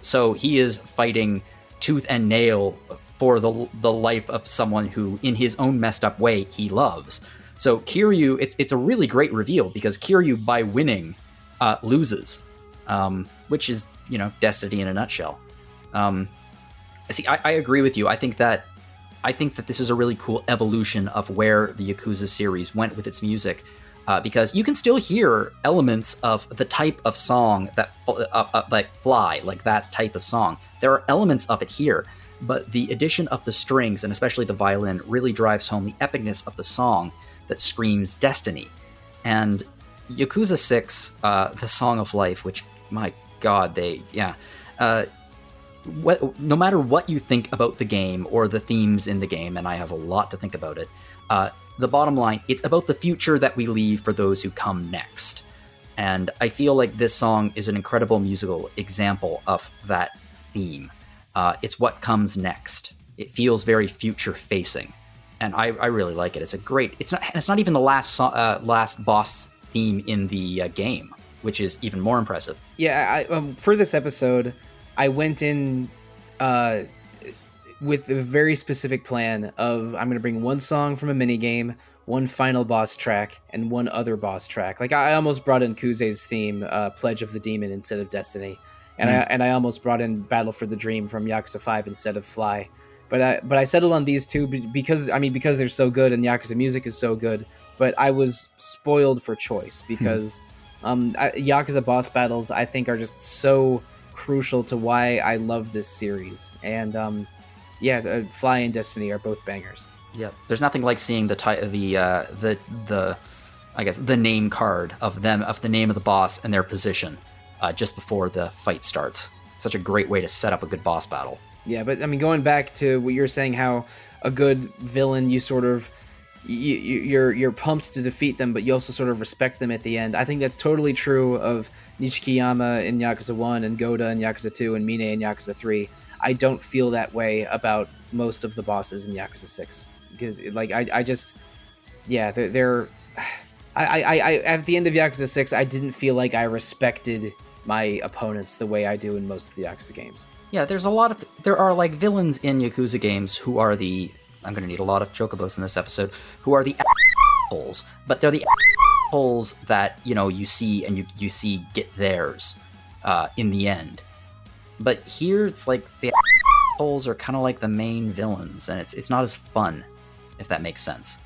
So he is fighting tooth and nail for the life of someone who, in his own messed up way, he loves. So Kiryu, it's a really great reveal because Kiryu, by winning, loses, which is, destiny in a nutshell. See, I agree with you. I think that this is a really cool evolution of where the Yakuza series went with its music, because you can still hear elements of the type of song that like Fly, like that type of song. There are elements of it here, but the addition of the strings, and especially the violin, really drives home the epicness of the song that screams destiny. And Yakuza 6, the Song of Life, which, my God, no matter what you think about the game or the themes in the game, and I have a lot to think about it, the bottom line, it's about the future that we leave for those who come next. And I feel like this song is an incredible musical example of that theme. It's what comes next. It feels very future-facing, and I really like it. It's not even the last boss theme in the game, which is even more impressive. Yeah, for this episode, I went in with a very specific plan of I'm going to bring one song from a minigame, one final boss track, and one other boss track. Like I almost brought in Kuze's theme, Pledge of the Demon, instead of Destiny, and I almost brought in Battle for the Dream from Yakuza 5 instead of Fly. But I settled on these two because they're so good and Yakuza music is so good. But I was spoiled for choice because Yakuza boss battles I think are just so crucial to why I love this series. And Fly and Destiny are both bangers. Yeah, there's nothing like seeing the name card of the name of the boss and their position just before the fight starts. Such a great way to set up a good boss battle. Yeah, but I mean, going back to what you're saying, how a good villain, you sort of you're pumped to defeat them, but you also sort of respect them at the end. I think that's totally true of Nishikiyama in Yakuza 1 and Goda in Yakuza 2 and Mine in Yakuza 3. I don't feel that way about most of the bosses in Yakuza 6 because they're at the end of Yakuza 6, I didn't feel like I respected my opponents the way I do in most of the Yakuza games. Yeah, there are like villains in Yakuza games who are I'm going to need a lot of chocobos in this episode, who are the assholes, but they're the assholes that, you see and you see get theirs in the end. But here it's like the assholes are kind of like the main villains, and it's not as fun, if that makes sense.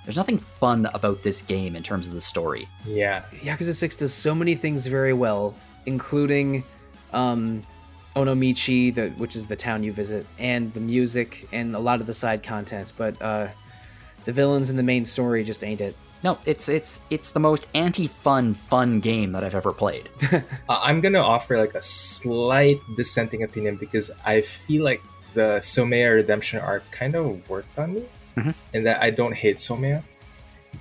There's nothing fun about this game in terms of the story. Yeah. Yakuza 6 does so many things very well, including Onomichi, which is the town you visit, and the music and a lot of the side content. But The villains in the main story just ain't it. No, it's the most fun game that I've ever played. I'm gonna offer like a slight dissenting opinion because I feel like the Somea redemption arc kind of worked on me, in that I don't hate Somea,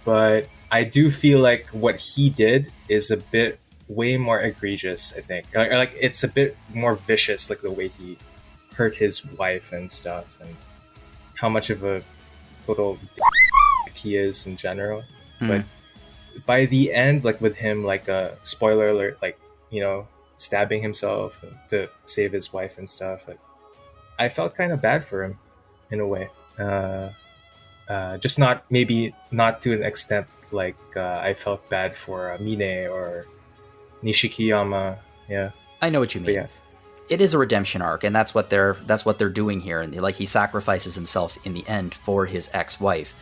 but I do feel like what he did is a bit way more egregious. I think like it's a bit more vicious, like the way he hurt his wife and stuff, and how much of a total he is in general. But by the end, like with him, like a spoiler alert, like, you know, stabbing himself to save his wife and stuff, like, I felt kind of bad for him in a way. Just not to an extent like I felt bad for Mine or Nishikiyama. Yeah, I know what you mean. But yeah. It is a redemption arc, and that's what they're doing here. And like, he sacrifices himself in the end for his ex-wife.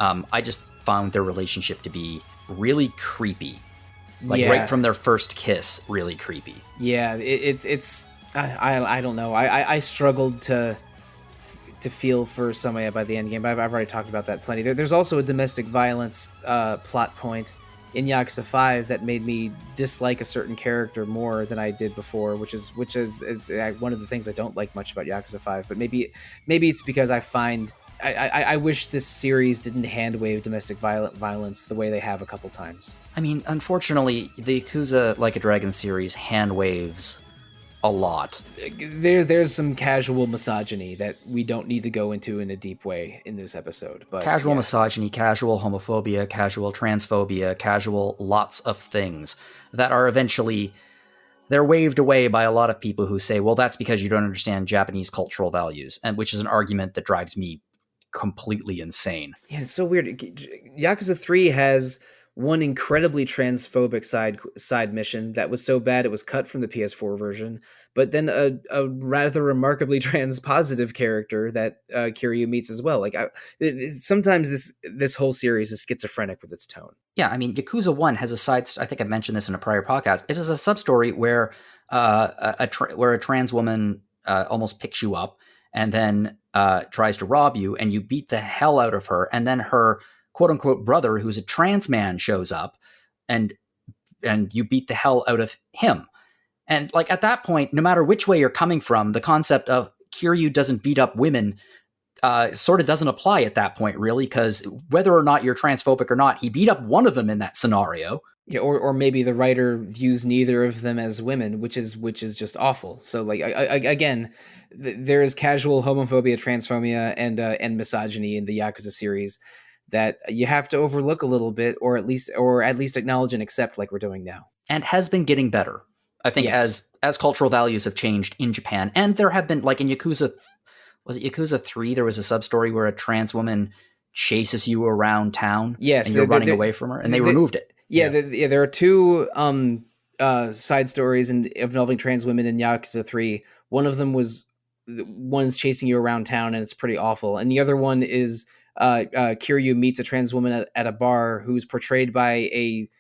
I just found their relationship to be really creepy, like right from their first kiss, really creepy. Yeah, it's I don't know. I struggled to feel for Somaya by the end game. I've already talked about that plenty. There's also a domestic violence plot point in Yakuza 5 that made me dislike a certain character more than I did before, which is one of the things I don't like much about Yakuza 5. But maybe it's because I wish this series didn't hand-wave domestic violence the way they have a couple times. I mean, unfortunately, the Yakuza Like a Dragon series hand-waves a lot. There's some casual misogyny that we don't need to go into in a deep way in this episode. But casual misogyny, casual homophobia, casual transphobia, casual lots of things that are eventually... They're waved away by a lot of people who say, well, that's because you don't understand Japanese cultural values, and which is an argument that drives me completely insane. Yeah, it's so weird. Yakuza 3 has one incredibly transphobic side mission that was so bad it was cut from the PS4 version, but then a rather remarkably trans-positive character that Kiryu meets as well. Like, sometimes this whole series is schizophrenic with its tone. Yeah, I mean, Yakuza 1 has I think I mentioned this in a prior podcast. It is a sub-story where a trans woman almost picks you up and then tries to rob you, and you beat the hell out of her, and then her quote-unquote brother, who's a trans man, shows up, and you beat the hell out of him. And like, at that point, no matter which way you're coming from, the concept of Kiryu doesn't beat up women sort of doesn't apply at that point, really, because whether or not you're transphobic or not, he beat up one of them in that scenario. Yeah, or maybe the writer views neither of them as women, which is just awful. So, like, again, there is casual homophobia, transphobia, and misogyny in the Yakuza series that you have to overlook a little bit, or at least acknowledge and accept, like we're doing now. And has been getting better, I think, yes. as cultural values have changed in Japan. And there have been, like in Yakuza, was it Yakuza 3? There was a sub-story where a trans woman chases you around town, yes, and you're running away from her, and they removed it. Yeah, there are two side stories involving trans women in Yakuza 3. One of them one's chasing you around town, and it's pretty awful. And the other one is Kiryu meets a trans woman at a bar who's portrayed by a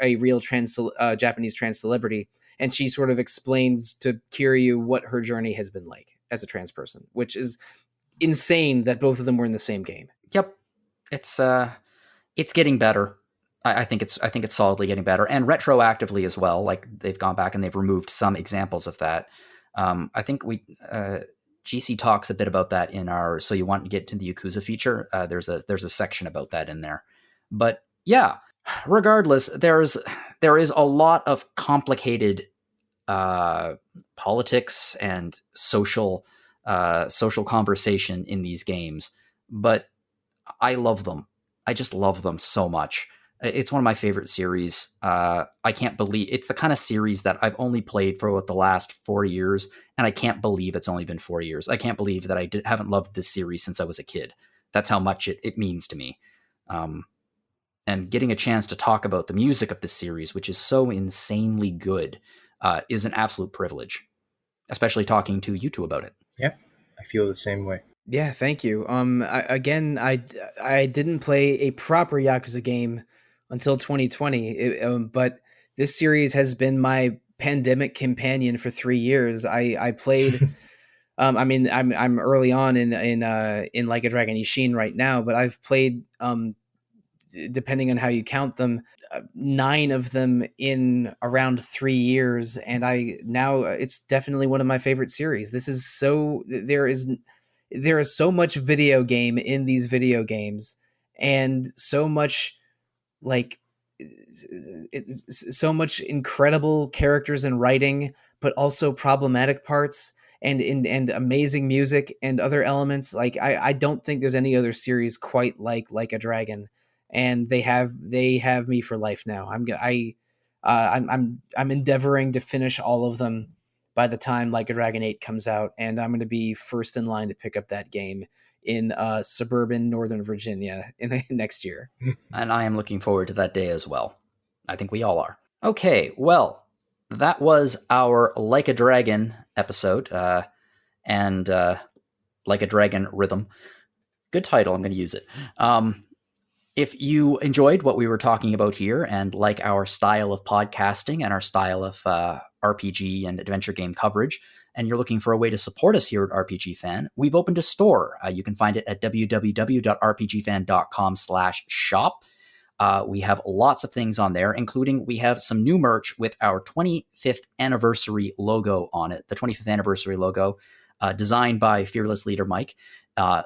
real Japanese trans celebrity, and she sort of explains to Kiryu what her journey has been like as a trans person, which is insane that both of them were in the same game. Yep, it's getting better. I think it's solidly getting better, and retroactively as well. Like, they've gone back and they've removed some examples of that. I think GC talks a bit about that in our So You Want to Get to the Yakuza feature. There's a section about that in there. But yeah, regardless, there is a lot of complicated politics and social conversation in these games, but I love them. I just love them so much. It's one of my favorite series. I can't believe it's the kind of series that I've only played for the last 4 years, and I can't believe it's only been 4 years. I can't believe that I haven't loved this series since I was a kid. That's how much it means to me. And getting a chance to talk about the music of this series, which is so insanely good, is an absolute privilege, especially talking to you two about it. Yeah, I feel the same way. Yeah, thank you. I didn't play a proper Yakuza game until 2020, but this series has been my pandemic companion for 3 years. I played I mean, I'm early on in Like a Dragon Ishin right now, but I've played, depending on how you count them, 9 of them in around 3 years, and I now it's definitely one of my favorite series. This is so there is so much video game in these video games, and so much like so much incredible characters and writing, but also problematic parts and amazing music and other elements. Like I don't think there's any other series quite like a Dragon, and they have me for life now. I'm endeavoring to finish all of them by the time Like a Dragon 8 comes out, and I'm going to be first in line to pick up that game in suburban Northern Virginia in next year. And I am looking forward to that day as well. I think we all are. Okay, well, that was our Like a Dragon episode, and Like a Dragon Rhythm. Good title, I'm going to use it. If you enjoyed what we were talking about here and like our style of podcasting and our style of RPG and adventure game coverage, and you're looking for a way to support us here at RPG Fan, we've opened a store. You can find it at www.rpgfan.com/shop. We have lots of things on there, including we have some new merch with our 25th anniversary logo on it. The 25th anniversary logo, designed by Fearless Leader Mike.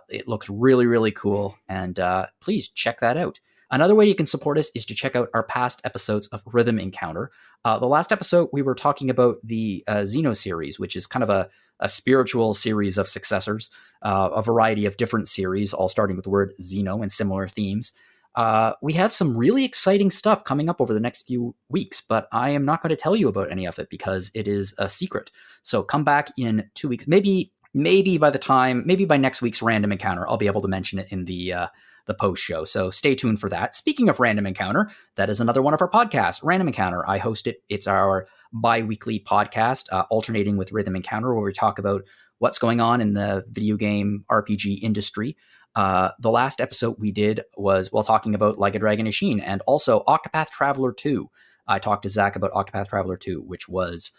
It looks really, really cool, and please check that out. Another way you can support us is to check out our past episodes of Rhythm Encounter. The last episode, we were talking about the Xeno series, which is kind of a spiritual series of successors, a variety of different series, all starting with the word Xeno and similar themes. We have some really exciting stuff coming up over the next few weeks, but I am not going to tell you about any of it because it is a secret. So come back in 2 weeks, maybe by next week's Random Encounter, I'll be able to mention it in the post show. So stay tuned for that. Speaking of Random Encounter, that is another one of our podcasts, Random Encounter. I host it. It's our bi-weekly podcast, alternating with Rhythm Encounter, where we talk about what's going on in the video game RPG industry. The last episode we did was while talking about Like a Dragon Ishin and also Octopath Traveler 2. I talked to Zach about Octopath Traveler 2, which was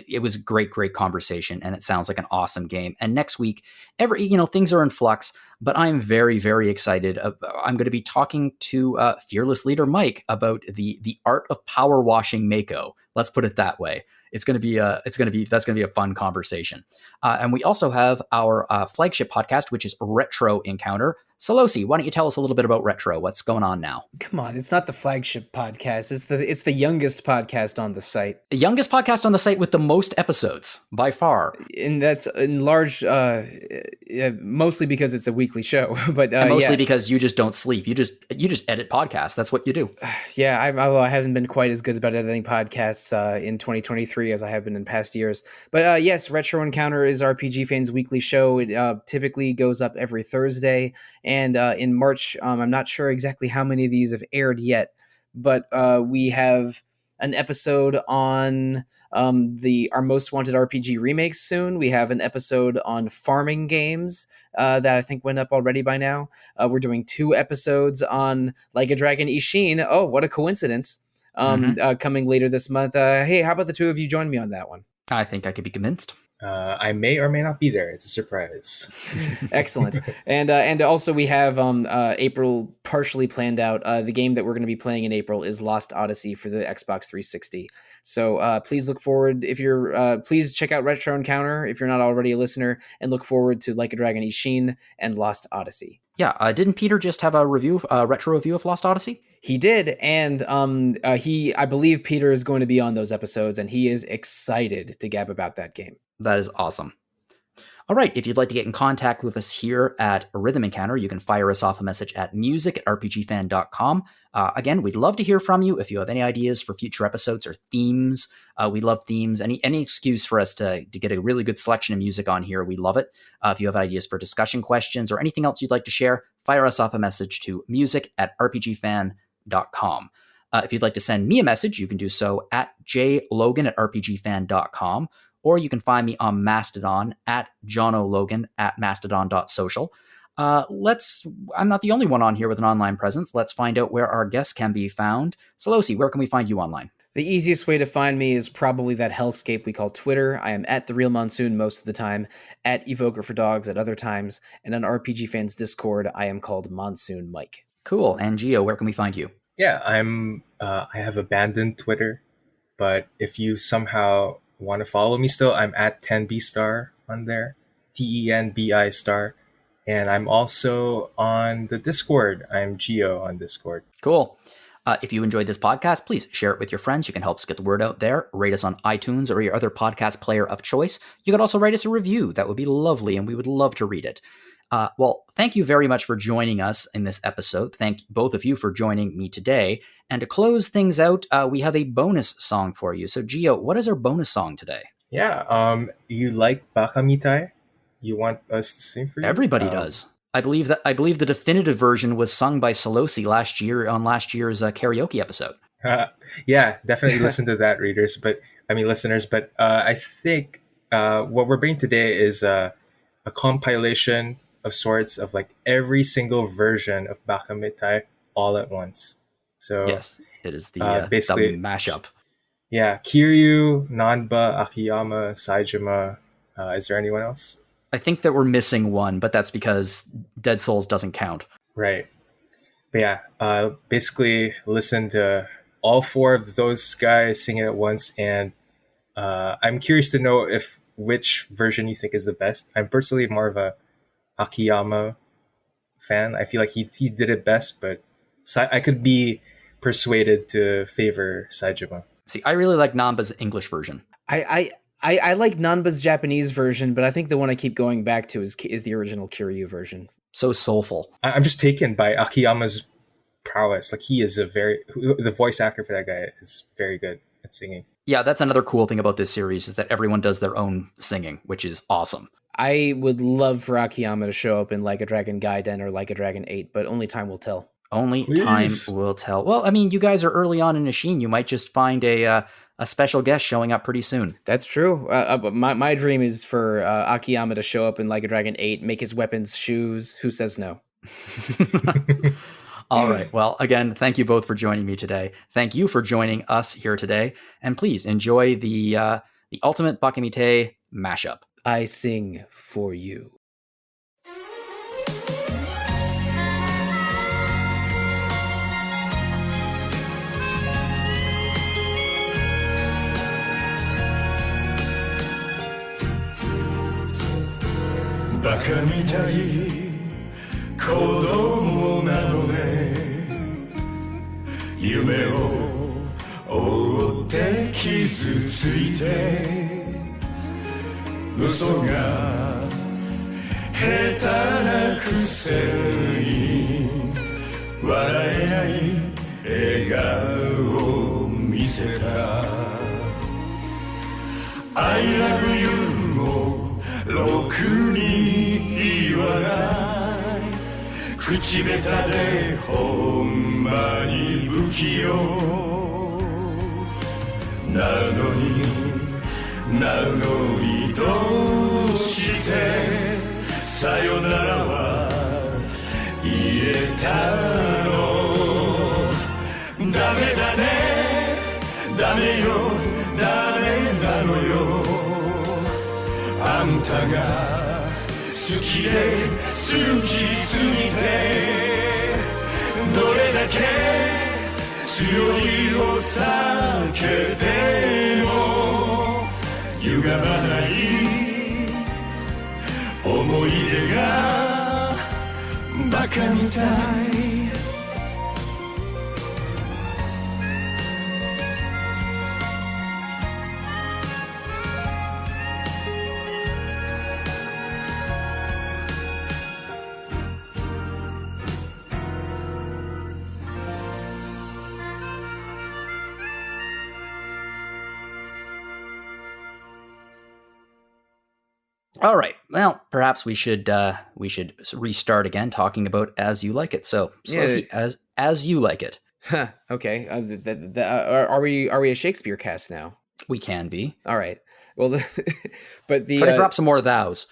it was a great conversation, and it sounds like an awesome game. And next week, things are in flux, but I'm very, very excited. I'm going to be talking to Fearless Leader Mike about the art of power washing Mako. Let's put it that way. That's going to be a fun conversation. And we also have our flagship podcast, which is Retro Encounter. Sollosi, why don't you tell us a little bit about Retro? What's going on now? Come on, it's not the flagship podcast. It's the youngest podcast on the site. The youngest podcast on the site with the most episodes by far. And that's in large, mostly because it's a weekly show, but mostly because you just don't sleep. You just edit podcasts. That's what you do. Yeah, although I haven't been quite as good about editing podcasts in 2023 as I have been in past years. But yes, Retro Encounter is RPG Fan's weekly show. It typically goes up every Thursday. And in March, I'm not sure exactly how many of these have aired yet, but we have an episode on our Most Wanted RPG remakes soon. We have an episode on farming games that I think went up already by now. We're doing 2 episodes on Like a Dragon Ishin. Oh, what a coincidence. Coming later this month. Hey, how about the 2 of you join me on that one? I think I could be convinced. I may or may not be there. It's a surprise. Excellent. And also we have April partially planned out. The game that we're going to be playing in April is Lost Odyssey for the Xbox 360. So please look forward. If you're please check out Retro Encounter if you're not already a listener, and look forward to Like a Dragon Ishin and Lost Odyssey. Yeah, didn't Peter just have a retro review of Lost Odyssey? He did, and I believe Peter is going to be on those episodes, and he is excited to gab about that game. That is awesome. All right, if you'd like to get in contact with us here at Rhythm Encounter, you can fire us off a message at music@rpgfan.com. Again, we'd love to hear from you. If you have any ideas for future episodes or themes, we love themes. Any excuse for us to get a really good selection of music on here, we love it. If you have ideas for discussion questions or anything else you'd like to share, fire us off a message to music@rpgfan.com. If you'd like to send me a message, you can do so at jlogan@rpgfan.com. Or you can find me on Mastodon at Jono Logan at mastodon.social. I'm not the only one on here with an online presence. Let's find out where our guests can be found. Sollosi, where can we find you online? The easiest way to find me is probably that hellscape we call Twitter. I am at The Real Monsoon most of the time, at Evoker for Dogs at other times, and on RPG Fans Discord, I am called Monsoon Mike. Cool. And Gio, where can we find you? Yeah, I have abandoned Twitter, but if you somehow want to follow me still, I'm at 10bstar on there, TENBI star, and I'm also on the Discord. I'm Gio on Discord. Cool. If you enjoyed this podcast, please share it with your friends. You can help us get the word out there. Rate us on iTunes or your other podcast player of choice. You could also write us a review. That would be lovely, and we would love to read it. Well, thank you very much for joining us in this episode. Thank both of you for joining me today. And to close things out, we have a bonus song for you. So, Gio, what is our bonus song today? Yeah, you like Baka Mitai? You want us to sing for you? Everybody does. I believe the definitive version was sung by Sollosi last year on last year's karaoke episode. Yeah, definitely listen to that, listeners. But I think what we're bringing today is a compilation of sorts of like every single version of Baka Mitai all at once. So yes, it is the basically the mashup. Yeah, Kiryu, Nanba, Akiyama, Saejima. Is there anyone else? I think that we're missing one, but that's because Dead Souls doesn't count. Right. But yeah, basically listen to all four of those guys singing at once, and I'm curious to know which version you think is the best. I'm personally more of a Akiyama fan. I feel like he did it best, but I could be persuaded to favor Saejima. See, I really like Namba's English version. I like Nanba's Japanese version, but I think the one I keep going back to is the original Kiryu version. So soulful. I'm just taken by Akiyama's prowess. Like he is the voice actor for that guy is very good at singing. Yeah, that's another cool thing about this series is that everyone does their own singing, which is awesome. I would love for Akiyama to show up in Like a Dragon Gaiden or Like a Dragon 8, but only time will tell. Only time will tell. Well, I mean, you guys are early on in Ishin. You might just find a special guest showing up pretty soon. That's true. But my dream is for Akiyama to show up in Like a Dragon 8, make his weapons shoes. Who says no? All right. Well, again, thank you both for joining me today. Thank you for joining us here today. And please enjoy the ultimate Bakamite mashup. I sing for you. バカみたい子供なのね夢を追って傷ついて嘘が下手なくせに笑えない笑顔を見せた I love you もろくに言わない口下手でほんまに不器用なのにどうしてさよならは言えたのダメだねダメよダメなのよあんたが好きで好きすぎてどれだけ強いを避けても歪まない思い出がバカみたい All right. Well, perhaps we should restart again talking about As You Like It. So, Sollosi, as you like it. Huh, okay. Are we a Shakespeare cast now? We can be. All right. Well, but the try to drop some more thous.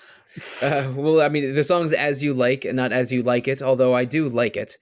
Well, I mean, the song's As You Like and not As You Like It, although I do like it.